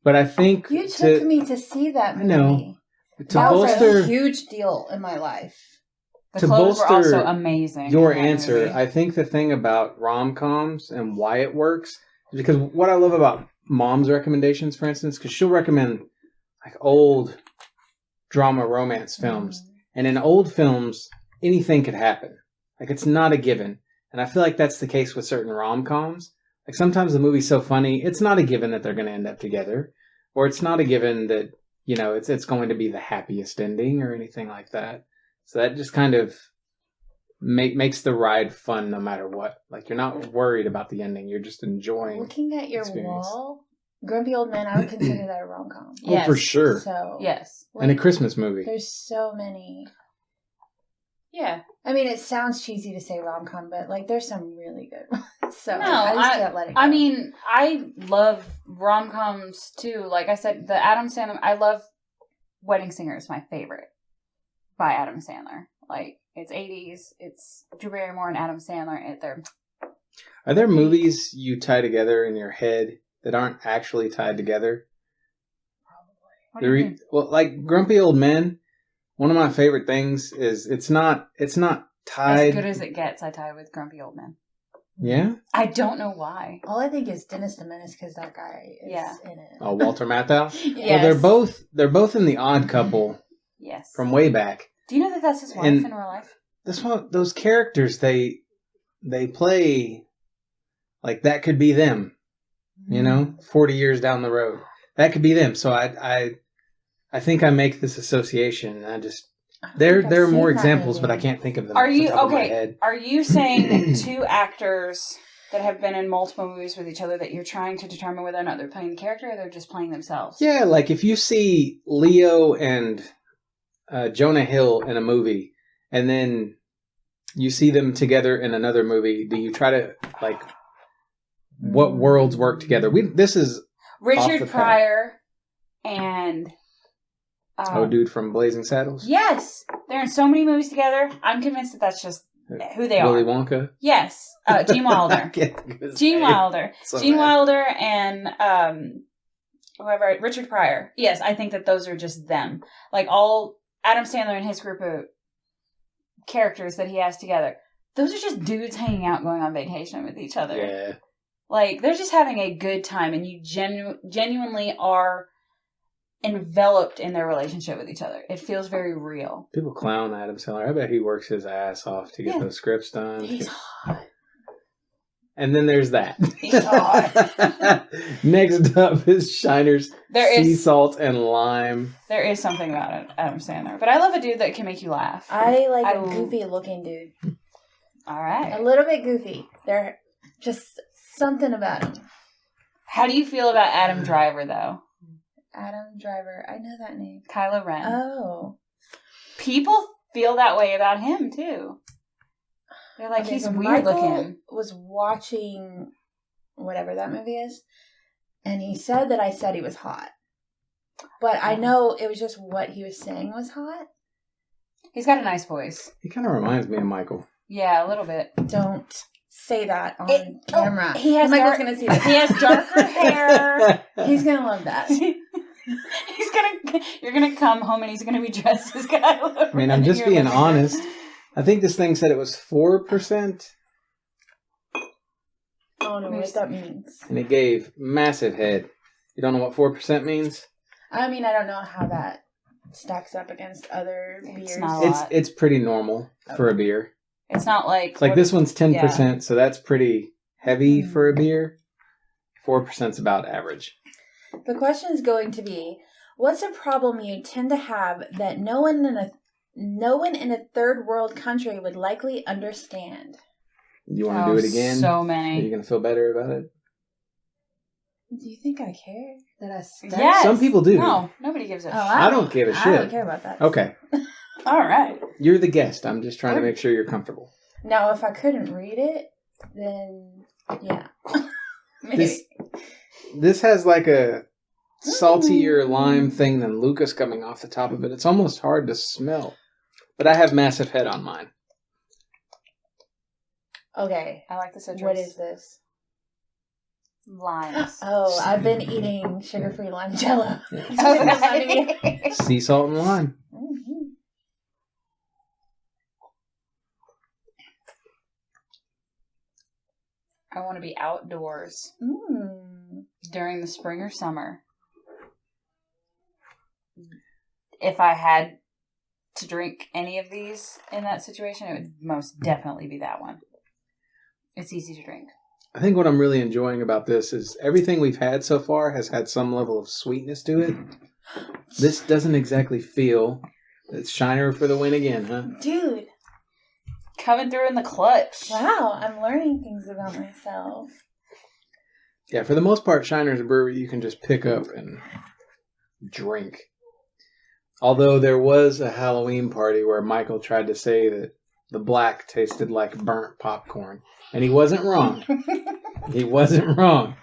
But I think You took me to see that I movie. know. to That was bolster a huge deal in my life. The To clothes were bolster also amazing. your in that answer, movie. I think the thing about rom-coms and why it works is because what I love about mom's recommendations, for instance, because she'll recommend like old drama romance films. And in old films, anything could happen. Like, it's not a given. And I feel like that's the case with certain rom-coms. Like, sometimes the movie's so funny, it's not a given that they're going to end up together. Or it's not a given that, it's going to be the happiest ending or anything like that. So that just kind of makes the ride fun no matter what. Like, you're not worried about the ending. You're just enjoying. Looking at your experience. wall, Grumpy Old Man, I would consider that a rom-com. Yes. Oh, for sure. So Yes. And a Christmas movie. There's so many. Yeah. I mean, it sounds cheesy to say rom-com, but like there's some really good ones. So No, I just can't let it go. I mean, I love rom-coms too. Like I said, the Adam Sandler, I love Wedding Singer is my favorite by Adam Sandler. Like, it's 80s, it's Drew Barrymore and Adam Sandler. Are there movies you tie together in your head that aren't actually tied together? What do you mean? Well, like Grumpy Old Men, one of my favorite things is it's not tied. As good as it gets, I tie with Grumpy Old Men. Yeah? I don't know why. All I think is Dennis the Menace because that guy is in it. Oh, Walter Matthau? Yes. Well, they're both in The Odd Couple Yes. from way back. Do you know that that's his wife And in real life? Those characters, they play like that could be them, 40 years down the road. That could be them. So I think I make this association. And there are more examples, but I can't think of them. Are off the you top of my okay? head. Are you saying two actors that have been in multiple movies with each other that you're trying to determine whether or not they're playing the character or they're just playing themselves? Yeah, like if you see Leo and Jonah Hill in a movie, and then you see them together in another movie, do you try to like what worlds work together? This is Richard Pryor and dude from Blazing Saddles. yes, they're in so many movies together. I'm convinced that that's just who they Willy are. Wonka. Yes, Gene Wilder. I can't think of his Gene name. Wilder. So Gene bad. Wilder and whoever, Richard Pryor. Yes, I think that those are just them. Like all Adam Sandler and his group of characters that he has together. Those are just dudes hanging out, going on vacation with each other. Yeah. Like, they're just having a good time, and you genuinely are enveloped in their relationship with each other. It feels very real. People clown Adam Sandler. I bet he works his ass off to get those scripts done. He's hot. And then there's that. He's hot. Next up is Shiner's sea salt and lime. There is something about it, Adam Sandler. But I love a dude that can make you laugh. I like a goofy looking dude. All right. A little bit goofy. They're just something about him. How do you feel about Adam Driver, though? Adam Driver. I know that name. Kylo Ren. Oh. People feel that way about him, too. They're like, he's weird looking. Was watching whatever that movie is, and he said that I said he was hot. But I know it was just what he was saying was hot. He's got a nice voice. He kind of reminds me of Michael. Yeah, a little bit. Don't say that on camera. He has Michael's gonna see that. He has darker hair. He's gonna love that. You're gonna come home and he's gonna be dressed as Kylo Ren. I mean, I'm just being honest. I think this thing said it was 4%. I don't know what that means. And it gave massive head. You don't know what 4% means? I mean, I don't know how that stacks up against other beers. It's pretty normal for a beer. It's not like... It's like this one's 10%, so that's pretty heavy for a beer. 4%'s about average. The question is going to be, what's a problem you tend to have that no one in a third world country would likely understand? You want to do it again? So many. Are you going to feel better about it? Do you think I care that I stuck? Yes. Some people do. No, nobody gives a shit. I don't give a shit. I don't care about that. Okay. All right. You're the guest. I'm just trying to make sure you're comfortable. Now, if I couldn't read it, then yeah. This has like a saltier lime thing than Lucas coming off the top of it. It's almost hard to smell. But I have massive head on mine. Okay. I like the citrus. What is this? Limes. Oh, I've been eating sugar-free lime jello. Okay. Sea salt and lime. Mm-hmm. I want to be outdoors during the spring or summer. If I had to drink any of these in that situation, it would most definitely be that one. It's easy to drink. I think what I'm really enjoying about this is everything we've had so far has had some level of sweetness to it. This doesn't exactly feel... It's Shiner for the win again, huh? Dude. coming through in the clutch. Wow, I'm learning things about myself. Yeah, for the most part, Shiner's Brewery you can just pick up and drink. Although there was a Halloween party where Michael tried to say that the black tasted like burnt popcorn. And he wasn't wrong. He wasn't wrong.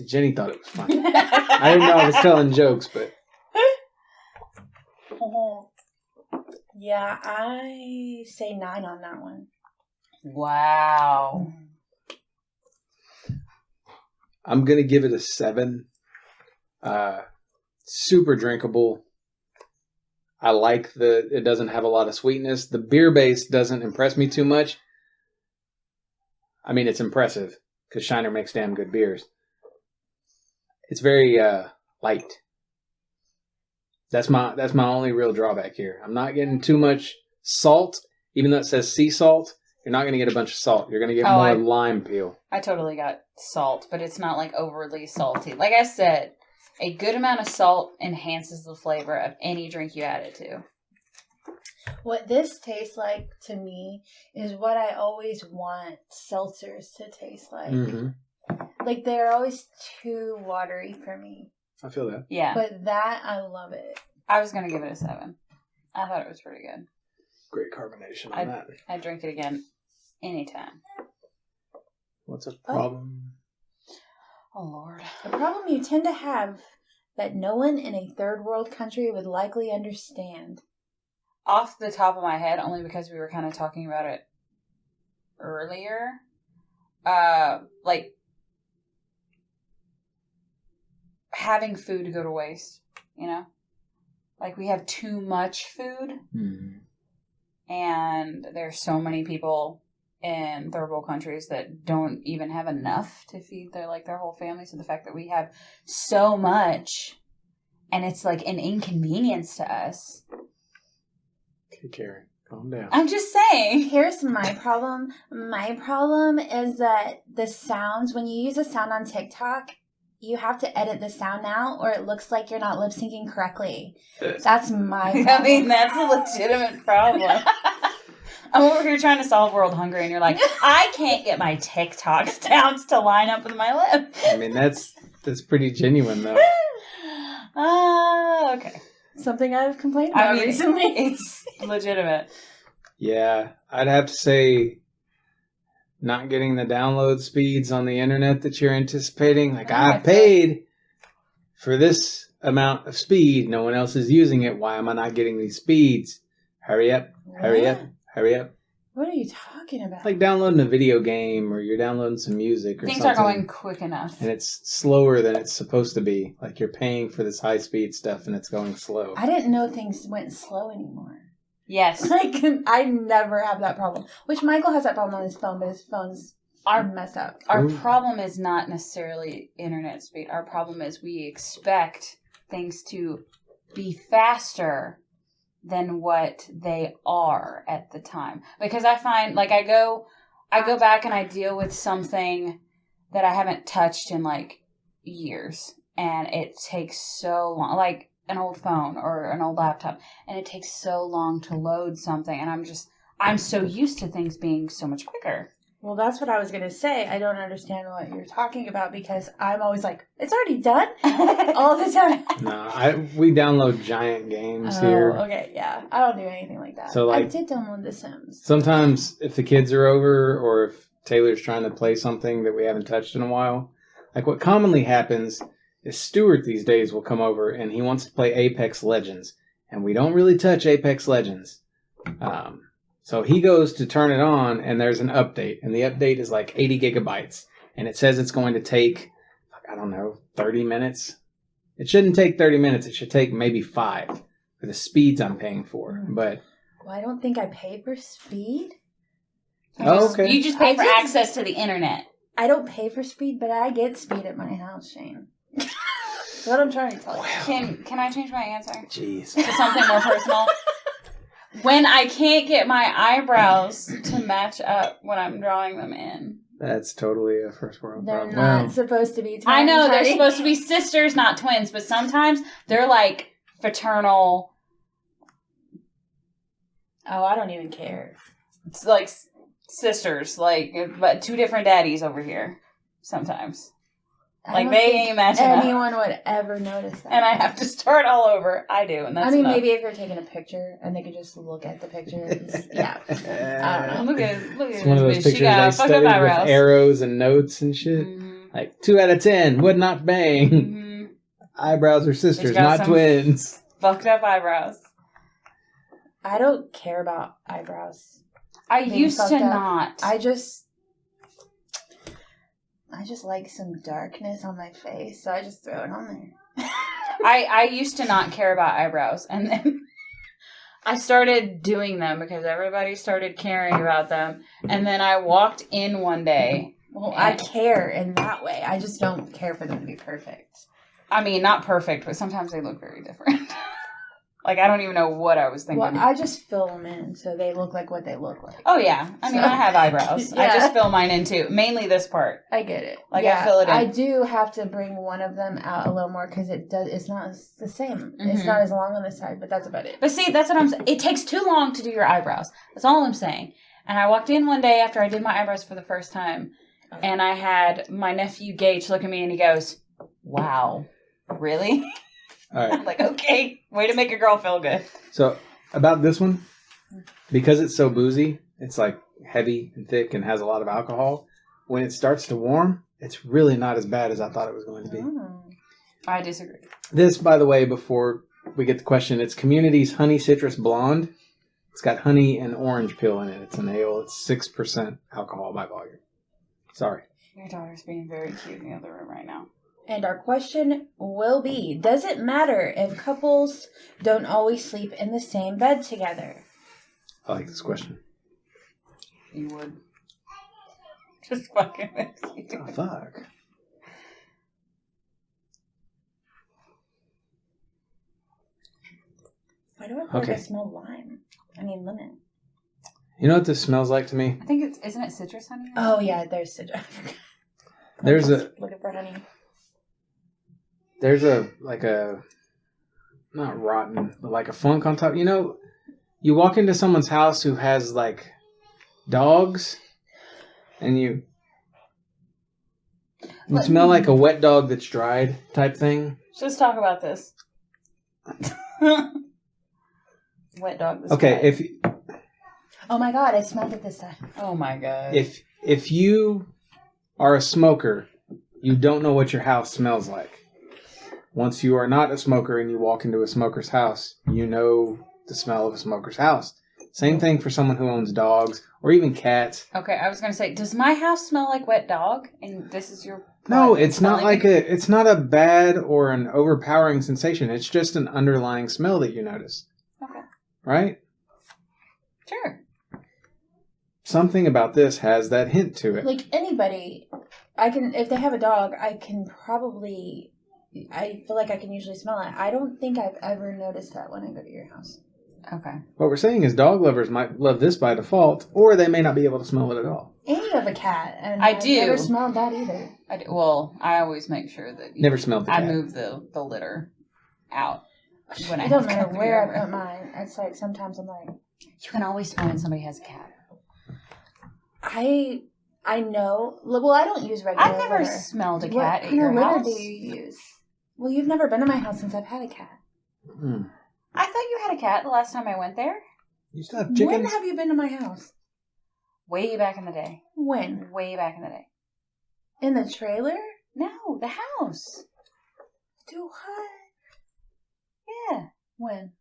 Jenny thought it was funny. I didn't know I was telling jokes, but... Yeah, I say 9 on that one. Wow. I'm going to give it a 7. Super drinkable. I like it doesn't have a lot of sweetness. The beer base doesn't impress me too much. I mean, it's impressive because Shiner makes damn good beers. It's very light. That's my only real drawback here. I'm not getting too much salt, even though it says sea salt. You're not going to get a bunch of salt. You're going to get more lime peel. I totally got salt, but it's not like overly salty. Like I said, a good amount of salt enhances the flavor of any drink you add it to. What this tastes like to me is what I always want seltzers to taste like. Mm-hmm. Like they're always too watery for me. I feel that. Yeah. But that, I love it. I was going to give it a 7. I thought it was pretty good. Great carbonation on that. I'd drink it again anytime. What's a problem? Oh, Lord. The problem you tend to have that no one in a third world country would likely understand. Off the top of my head, only because we were kind of talking about it earlier, like having food go to waste, you know? Like we have too much food, and there's so many people in third world countries that don't even have enough to feed their whole family. So the fact that we have so much, and it's like an inconvenience to us. Okay, Karen, calm down. I'm just saying. Here's my problem. My problem is that the sounds, when you use a sound on TikTok, you have to edit the sound out or it looks like you're not lip syncing correctly. That's my problem. I mean, that's a legitimate problem. I'm over here trying to solve world hunger, and you're like, I can't get my TikTok sounds to line up with my lip. I mean, that's pretty genuine, though. Okay. Something I've complained about recently. It's legitimate. Yeah, I'd have to say not getting the download speeds on the internet that you're anticipating. Like, I paid for this amount of speed. No one else is using it. Why am I not getting these speeds? Hurry up. Hurry up. Hurry up. What are you talking about? Like downloading a video game or you're downloading some music or Things something. are going quick enough. And it's slower than it's supposed to be. Like you're paying for this high speed stuff and it's going slow. I didn't know things went slow anymore. Yes. Like, I never have that problem. Which Michael has that problem on his phone, but his phone's messed up. Our problem is not necessarily internet speed. Our problem is we expect things to be faster than what they are at the time. Because I find, like, I go back and I deal with something that I haven't touched in, like, years. And it takes so long. Like, an old phone or an old laptop. And it takes so long to load something. And I'm so used to things being so much quicker. Well, that's what I was going to say. I don't understand what you're talking about because I'm always like, it's already done all the time. No, we download giant games here. Okay, yeah. I don't do anything like that. So, like, I did download The Sims. Sometimes if the kids are over or if Taylor's trying to play something that we haven't touched in a while, like what commonly happens is Stuart these days will come over and he wants to play Apex Legends. And we don't really touch Apex Legends. So he goes to turn it on, and there's an update. And the update is like 80 gigabytes. And it says it's going to take, I don't know, 30 minutes. It shouldn't take 30 minutes. It should take maybe 5 for the speeds I'm paying for. But Well, I don't think I pay for speed. okay. You just pay for access to the internet. I don't pay for speed, but I get speed at my house, Shane. That's what I'm trying to tell you. Can I change my answer Jeez. to something more personal? When I can't get my eyebrows to match up when I'm drawing them in. That's totally a first world They're problem. not supposed to be twins. I know, they're honey. supposed to be sisters, not twins, but sometimes they're like fraternal. Oh, I don't even care. It's like sisters, like, but 2 different daddies over here sometimes. I don't They think ain't matching up. anyone would ever notice that. And I have to start all over. I do, and that's enough. maybe if you're taking a picture and they could just look at the picture. Yeah. I don't know. Look at It's one of those this bitch. pictures She got they fucked up studied with eyebrows. arrows and notes and shit. Mm-hmm. Like 2 out of 10 would not bang. Mm-hmm. Eyebrows are sisters, got not some- twins. Fucked up eyebrows. I don't care about eyebrows. I Being used to fucked up. not. I just like some darkness on my face, so I just throw it on there. I used to not care about eyebrows, and then I started doing them because everybody started caring about them. And then I walked in one day. Well, I care in that way. I just don't care for them to be perfect. I mean, not perfect, but sometimes they look very different. Like, I don't even know what I was thinking. Well, I just fill them in so they look like what they look like. Oh, yeah. I mean, I have eyebrows. Yeah. I just fill mine in, too. Mainly this part. I get it. Like, I fill it in. I do have to bring one of them out a little more because it's not the same. Mm-hmm. It's not as long on the side, but that's about it. But see, that's what I'm saying. It takes too long to do your eyebrows. That's all I'm saying. And I walked in one day after I did my eyebrows for the first time, and I had my nephew Gage look at me and he goes, "Wow, really?" All right. I'm like, okay, way to make a girl feel good. So about this one, because it's so boozy, it's like heavy and thick and has a lot of alcohol. When it starts to warm, it's really not as bad as I thought it was going to be. Oh. I disagree. This, by the way, before we get the question, it's Community's Honey Citrus Blonde. It's got honey and orange peel in it. It's an ale. It's 6% alcohol by volume. Sorry. Your daughter's being very cute in the other room right now. And our question will be, does it matter if couples don't always sleep in the same bed together? I like this question. You would. Just fucking with you. Oh, fuck. Why do I feel like I Okay. smell lime? I mean lemon. You know what this smells like to me? I think isn't it citrus honey? Oh yeah, there's citrus. There's a looking for honey. not rotten, but like a funk on top. You know, you walk into someone's house who has like dogs, and you smell like a wet dog that's dried type thing. Let's talk about this. Wet dog. This Okay, guy. Oh my god, I smelled it this time. Oh my god. if you are a smoker, you don't know what your house smells like. Once you are not a smoker and you walk into a smoker's house, you know the smell of a smoker's house. Same thing for someone who owns dogs or even cats. Okay, I was gonna say, does my house smell like wet dog? And this is your No, it's not it's not a bad or an overpowering sensation. It's just an underlying smell that you notice. Okay. Right? Sure. Something about this has that hint to it. Like anybody, if they have a dog, I feel like I can usually smell it. I don't think I've ever noticed that when I go to your house. Okay. What we're saying is dog lovers might love this by default, or they may not be able to smell it at all. And you have a cat, and I do. I've never smelled that either. Well, I always make sure that Never smelled the cat. I move the litter out when I It don't have matter company where over. I put mine. It's like sometimes I'm like, You can always tell when somebody has a cat. I know. Well, I don't use regular I've never litter. smelled a What cat at kind your of litter house. do you use? Well, you've never been to my house since I've had a cat. Hmm. I thought you had a cat the last time I went there. You still have When chickens? have you been to my house? Way back in the day. When? Way back in the day. In the trailer? No, the house. Do what? Yeah. When?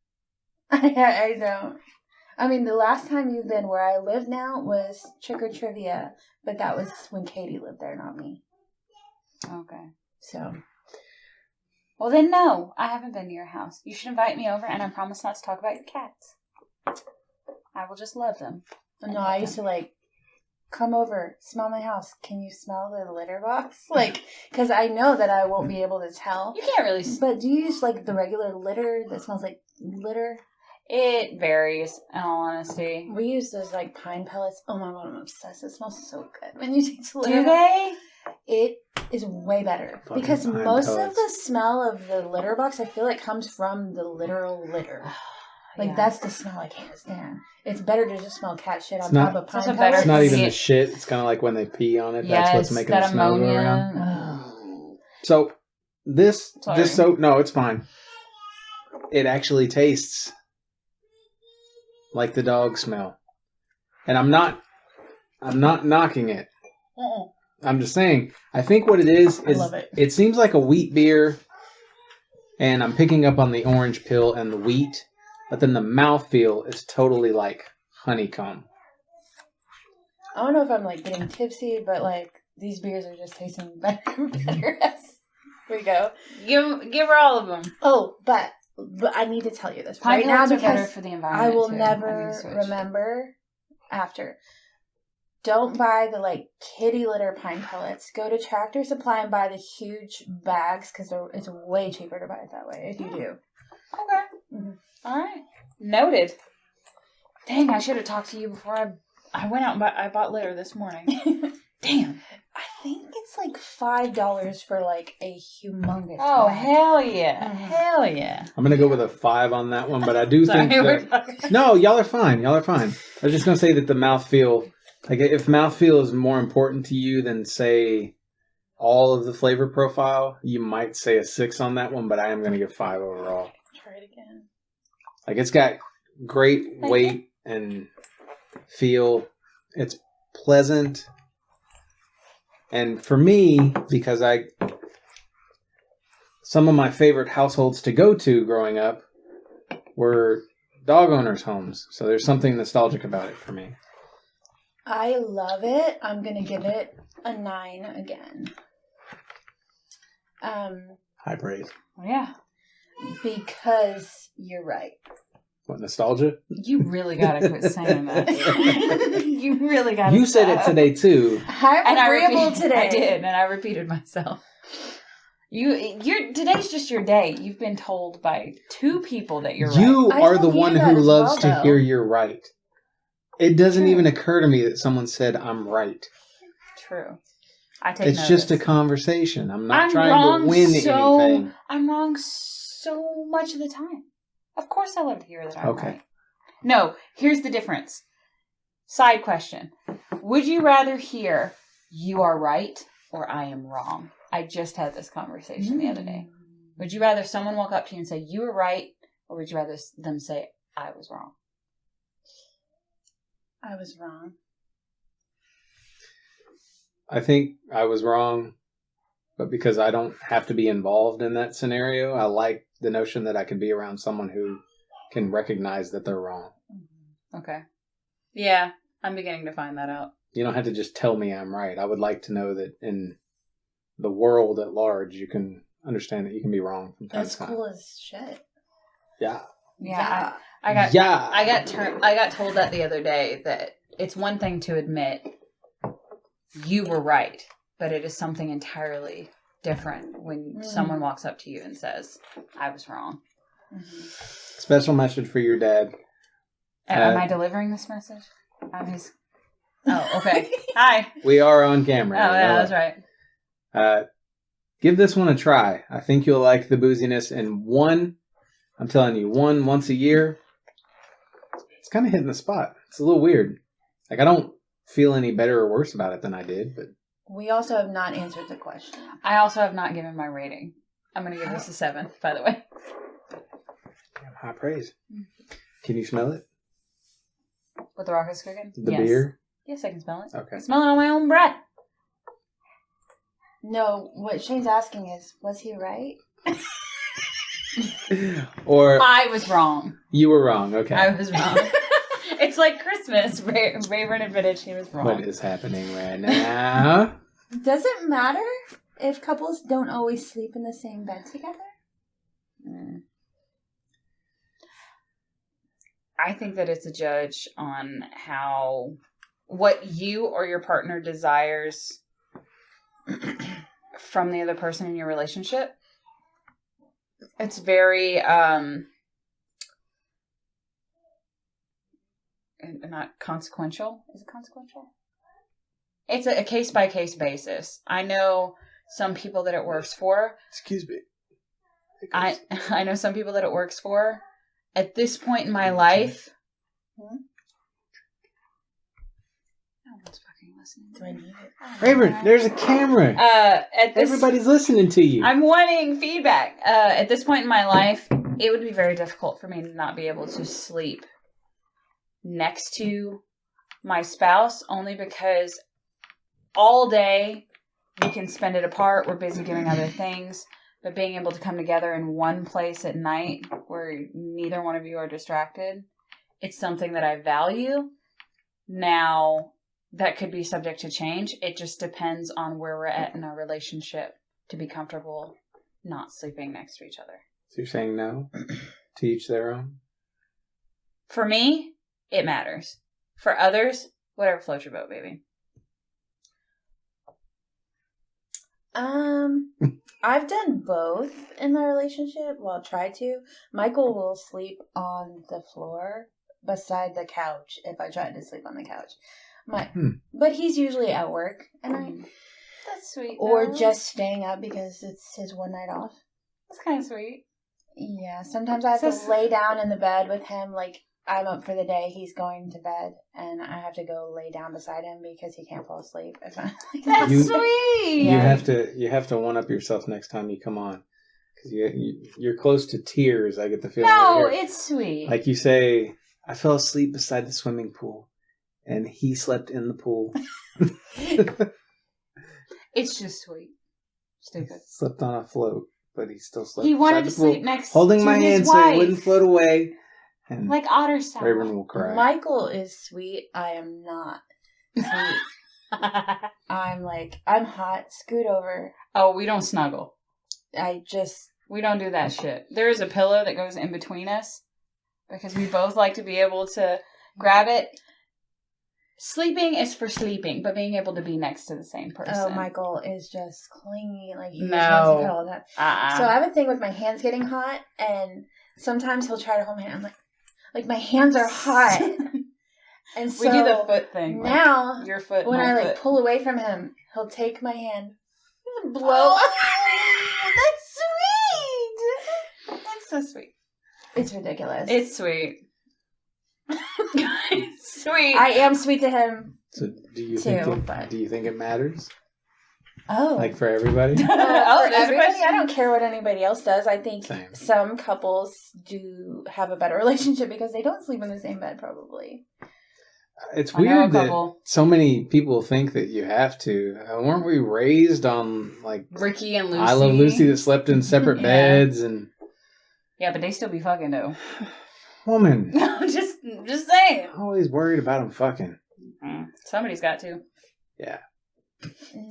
I don't. I mean, the last time you've been where I live now was Trick or Trivia, but that was when Katie lived there, not me. Okay. So. Well, then, no, I haven't been to your house. You should invite me over, and I promise not to talk about your cats. I will just love them. No, I used to like, come over, smell my house. Can you smell the litter box? Like, because I know that I won't be able to tell. You can't really... But do you use like the regular litter that smells like litter? It varies, in all honesty. We use those like pine pellets. Oh my god, I'm obsessed. It smells so good when you take the litter. Do they? It is way better Fucking because pine most pellets. of the smell of the litter box I feel like comes from the literal litter. Like, Yeah. that's the smell I can't stand. It's better to just smell cat shit on It's not- top of It's pine also pellets. It's not even Yeah. the shit. It's kind of like when they pee on it. Yes, That's what's making the that smell go around. ammonia. So this Sorry. no, it's fine. It actually tastes like the dog smell, and I'm not knocking it. Uh-uh. I'm just saying. I think what it is I love it. It seems like a wheat beer, and I'm picking up on the orange pill and the wheat, but then the mouthfeel is totally like honeycomb. I don't know if I'm like getting tipsy, but like these beers are just tasting better and better as we go. Give her all of them. Oh, but I need to tell you this Pine right now pellets are better because for the environment. I will too. never I switch. remember after. Don't buy the like kitty litter pine pellets. Go to Tractor Supply and buy the huge bags because it's way cheaper to buy it that way if you do. Okay. Mhm. All right. Noted. Dang, I should have talked to you before I went out and I bought litter this morning. Damn. I think it's like $5 for like a humongous. Oh, bag. hell yeah. Mhm. Hell yeah. I'm gonna go with a 5 on that one, but I do Sorry, think we're that talking. no, y'all are fine. Y'all are fine. I was just gonna say that the mouthfeel, like if mouthfeel is more important to you than say all of the flavor profile, you might say a 6 on that one, but I am gonna give 5 overall. Try it again. Like it's got great Thank weight and feel. It's pleasant. And for me, because some of my favorite households to go to growing up were dog owners' homes. So there's something nostalgic about it for me. I love it. I'm gonna give it a 9 again. High praise. Yeah. Because you're right. What, nostalgia? You really gotta quit saying that. You really gotta You said it stop. today too. I'm And agreeable today. I did, and I repeated myself. Today's just your day. You've been told by 2 people that you're You right. I are told the you one that who as loves well, to though. hear you're right. It doesn't True. even occur to me that someone said I'm right. True. I take It's just a notice. conversation. I'm not I'm trying wrong to win so anything. I'm wrong so much of the time. Of course I love to hear that I'm Okay. right. No, here's the difference. Side question. Would you rather hear you are right or I am wrong? I just had this conversation the other day. Would you rather someone walk up to you and say you were right, or would you rather them say I was wrong? I was wrong. I think I was wrong, but because I don't have to be involved in that scenario, I like the notion that I can be around someone who can recognize that they're wrong. Okay. Yeah, I'm beginning to find that out. You don't have to just tell me I'm right. I would like to know that in the world at large, you can understand that you can be wrong from time That's to time. cool as shit. Yeah. Yeah, I got I got told that the other day, that it's one thing to admit you were right, but it is something entirely different when someone walks up to you and says, I was wrong. Mm-hmm. Special message for your dad. Am I delivering this message? I'm his... Oh, okay. Hi. We are on camera. Oh, you yeah, know that's that. right. Give this one a try. I think you'll like the booziness. And I'm telling you, once a year, it's kind of hitting the spot. It's a little weird. Like, I don't feel any better or worse about it than I did, but We also have not answered the question. I also have not given my rating. I'm going to give this a 7, by the way. high praise. Can you smell it? What the rock is cooking? The Yes. beer? Yes, I can smell it. Okay. I smell it on my own breath. No, what Shane's asking is, was he right? Or I was wrong. you were wrong. Okay. I was wrong. It's like Christmas. Raven admitted she was wrong. What is happening right now? Does it matter if couples don't always sleep in the same bed together? I think that it's a judge on what you or your partner desires from the other person in your relationship. It's very, not consequential. Is it consequential? It's a case-by-case basis. I know some people that it works for. Excuse me. I know some people that it works for, at this point in my life, no one's fucking listening. Do I need it? Raven, there's a camera. Everybody's listening to you. I'm wanting feedback. At this point in my life, it would be very difficult for me to not be able to sleep next to my spouse, only because all day we can spend it apart. We're busy doing other things. But being able to come together in one place at night where neither one of you are distracted, it's something that I value. Now, that could be subject to change. It just depends on where we're at in our relationship to be comfortable not sleeping next to each other. So you're saying no? To each their own? For me, it matters. For others, whatever floats your boat, baby. I've done both in my relationship. Well, try to. Michael will sleep on the floor beside the couch if I tried to sleep on the couch. But he's usually at work, and that's sweet. Or though. just staying up because it's his one night off. That's kind of sweet. Yeah, sometimes I have to lay down in the bed with him, like I'm up for the day, he's going to bed, and I have to go lay down beside him because he can't fall asleep. If I, That's sweet. You have to one up yourself next time you come on, because you're close to tears. I get the feeling. No, it's sweet. Like you say, I fell asleep beside the swimming pool, and he slept in the pool. It's just sweet. Stupid. Slept on a float, but he still slept. He wanted to the pool, sleep next holding to my his hand wife. so it wouldn't float away. And like otter style. Raven will cry. Michael is sweet. I am not sweet. I'm hot. Scoot over. Oh, we don't snuggle. We don't do that shit. There is a pillow that goes in between us because we both like to be able to grab it. Sleeping is for sleeping, but being able to be next to the same person. Oh, Michael is just clingy. Like, he No. just wants to cuddle all the time. Uh-uh. So I have a thing with my hands getting hot, and sometimes he'll try to hold my hand. I'm like my hands are hot. And so we do the foot thing. Now, like your foot. when I foot. pull away from him, he'll take my hand and blow. Oh, that's sweet. That's so sweet. It's ridiculous. It's sweet. It's sweet. I am sweet to him. So do you think it matters? Oh, like for everybody? For there's a everybody, question. I don't care what anybody else does. I think Same. some couples do have a better relationship because they don't sleep in the same bed, probably. It's I know weird a that couple. so many people think that you have to. Weren't we raised on like Ricky and Lucy? I Love Lucy that slept in separate Yeah. beds and Yeah, but they still be fucking though. woman. just saying. Always worried about them fucking. Somebody's got to. Yeah.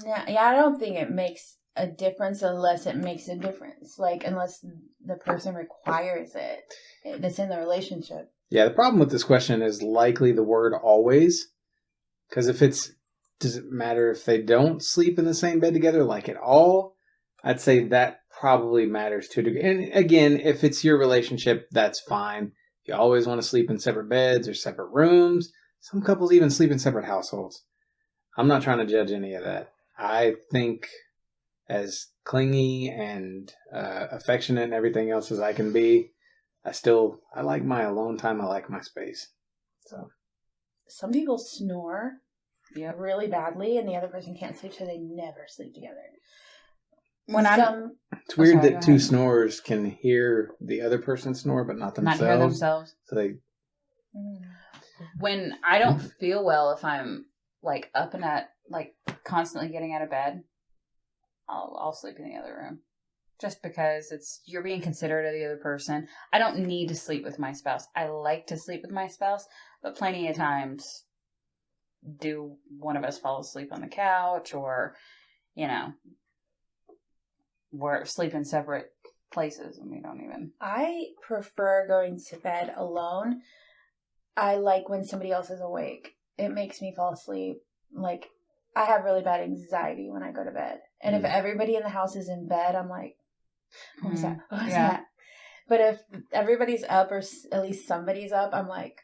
Yeah, I don't think it makes a difference unless it makes a difference. Like, unless the person requires it. That's in the relationship. Yeah, the problem with this question is likely the word always. Because does it matter if they don't sleep in the same bed together, like at all? I'd say that probably matters to a degree. And again, if it's your relationship, that's fine. You always want to sleep in separate beds or separate rooms. Some couples even sleep in separate households. I'm not trying to judge any of that. I think as clingy and affectionate and everything else as I can be, I like my alone time. I like my space. So some people snore really badly and the other person can't sleep, so they never sleep together. It's weird that two snorers can hear the other person snore, but not themselves. Not hear themselves. So they. When I don't feel well, if I'm like up and constantly getting out of bed, I'll sleep in the other room, just because you're being considerate of the other person. I don't need to sleep with my spouse. I like to sleep with my spouse, but plenty of times, do one of us fall asleep on the couch, or we're sleeping separate places and we don't even. I prefer going to bed alone. I like when somebody else is awake. It makes me fall asleep. Like, I have really bad anxiety when I go to bed. And if everybody in the house is in bed, I'm like, what was that? What was that? But if everybody's up, or at least somebody's up, I'm like,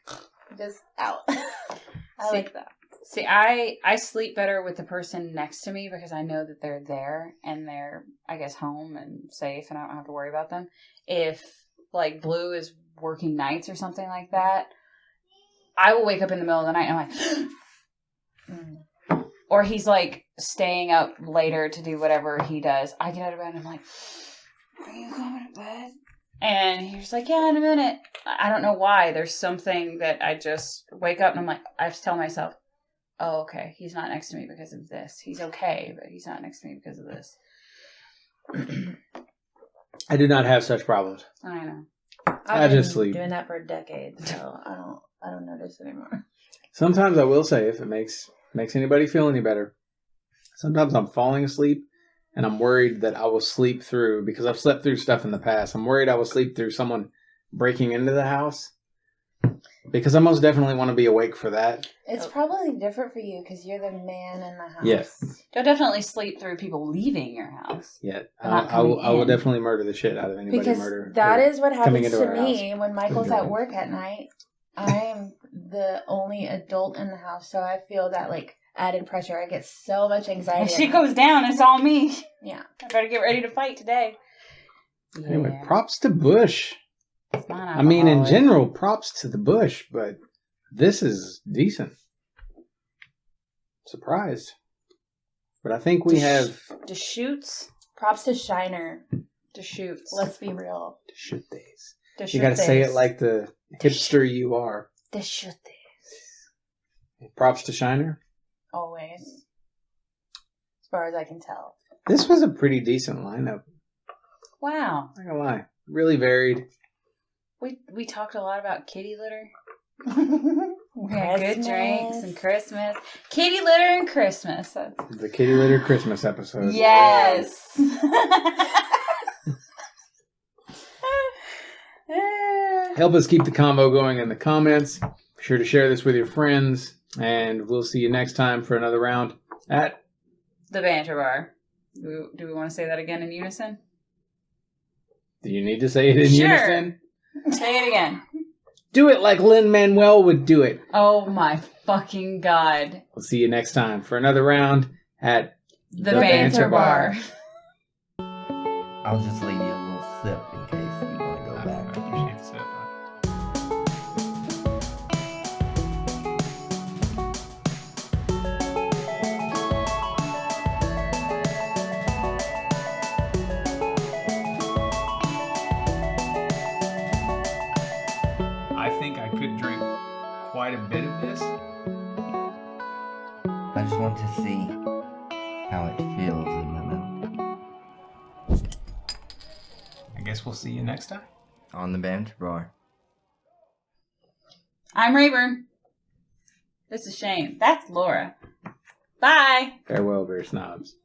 just out. I like that. See, I sleep better with the person next to me because I know that they're there and they're, I guess, home and safe and I don't have to worry about them. If like Blue is working nights or something like that, I will wake up in the middle of the night and I'm like, or he's like staying up later to do whatever he does. I get out of bed and I'm like, are you going to bed? And he's like, yeah, in a minute. I don't know why. There's something that I just wake up and I'm like, I have to tell myself, oh, okay, he's not next to me because of this. He's okay, but he's not next to me because of this. I do not have such problems. I know. I've just been sleep. doing that for decades, so I don't notice anymore. Sometimes I will say, if it makes anybody feel any better, sometimes I'm falling asleep and I'm worried that I will sleep through, because I've slept through stuff in the past. I'm worried I will sleep through someone breaking into the house, because I most definitely want to be awake for that. It's probably different for you because you're the man in the house. Yes. You'll definitely sleep through people leaving your house. Yeah, Not I will coming in. definitely murder the shit out of anybody. Because murder that or is what coming happens into to our me house. when Michael's at work at night. I am the only adult in the house, so I feel that like added pressure. I get so much anxiety. If she goes down, it's all me. Yeah. I better get ready to fight today. Anyway, props to Busch. It's not I mean, in alcoholic. general, props to the Busch, but this is decent. Surprised. But I think we have... Deschutes. Props to Shiner. Deschutes. Let's be real. Deschutes. Deschutes. You gotta say it like the hipster you are. Deschutes. Props to Shiner. Always. As far as I can tell. This was a pretty decent lineup. Wow. Not gonna lie. Really varied. We talked a lot about kitty litter. We had good drinks and Christmas. Kitty litter and Christmas. That's... The Kitty Litter Christmas episode. Yes. Help us keep the combo going in the comments. Be sure to share this with your friends. And we'll see you next time for another round at The Banter Bar. Do we want to say that again in unison? Do you need to say it in Sure. unison? Say it again. Do it like Lin-Manuel would do it. Oh my fucking God. We'll see you next time for another round at The Banter Bar. I'll just leave you a little sip in case you want to go back. appreciate the sip. I think I could drink quite a bit of this. I just want to see how it feels in my mouth. I guess we'll see you next time. On the Banter Bar. I'm Rayburn. This is Shane. That's Laura. Bye. Farewell, beer snobs.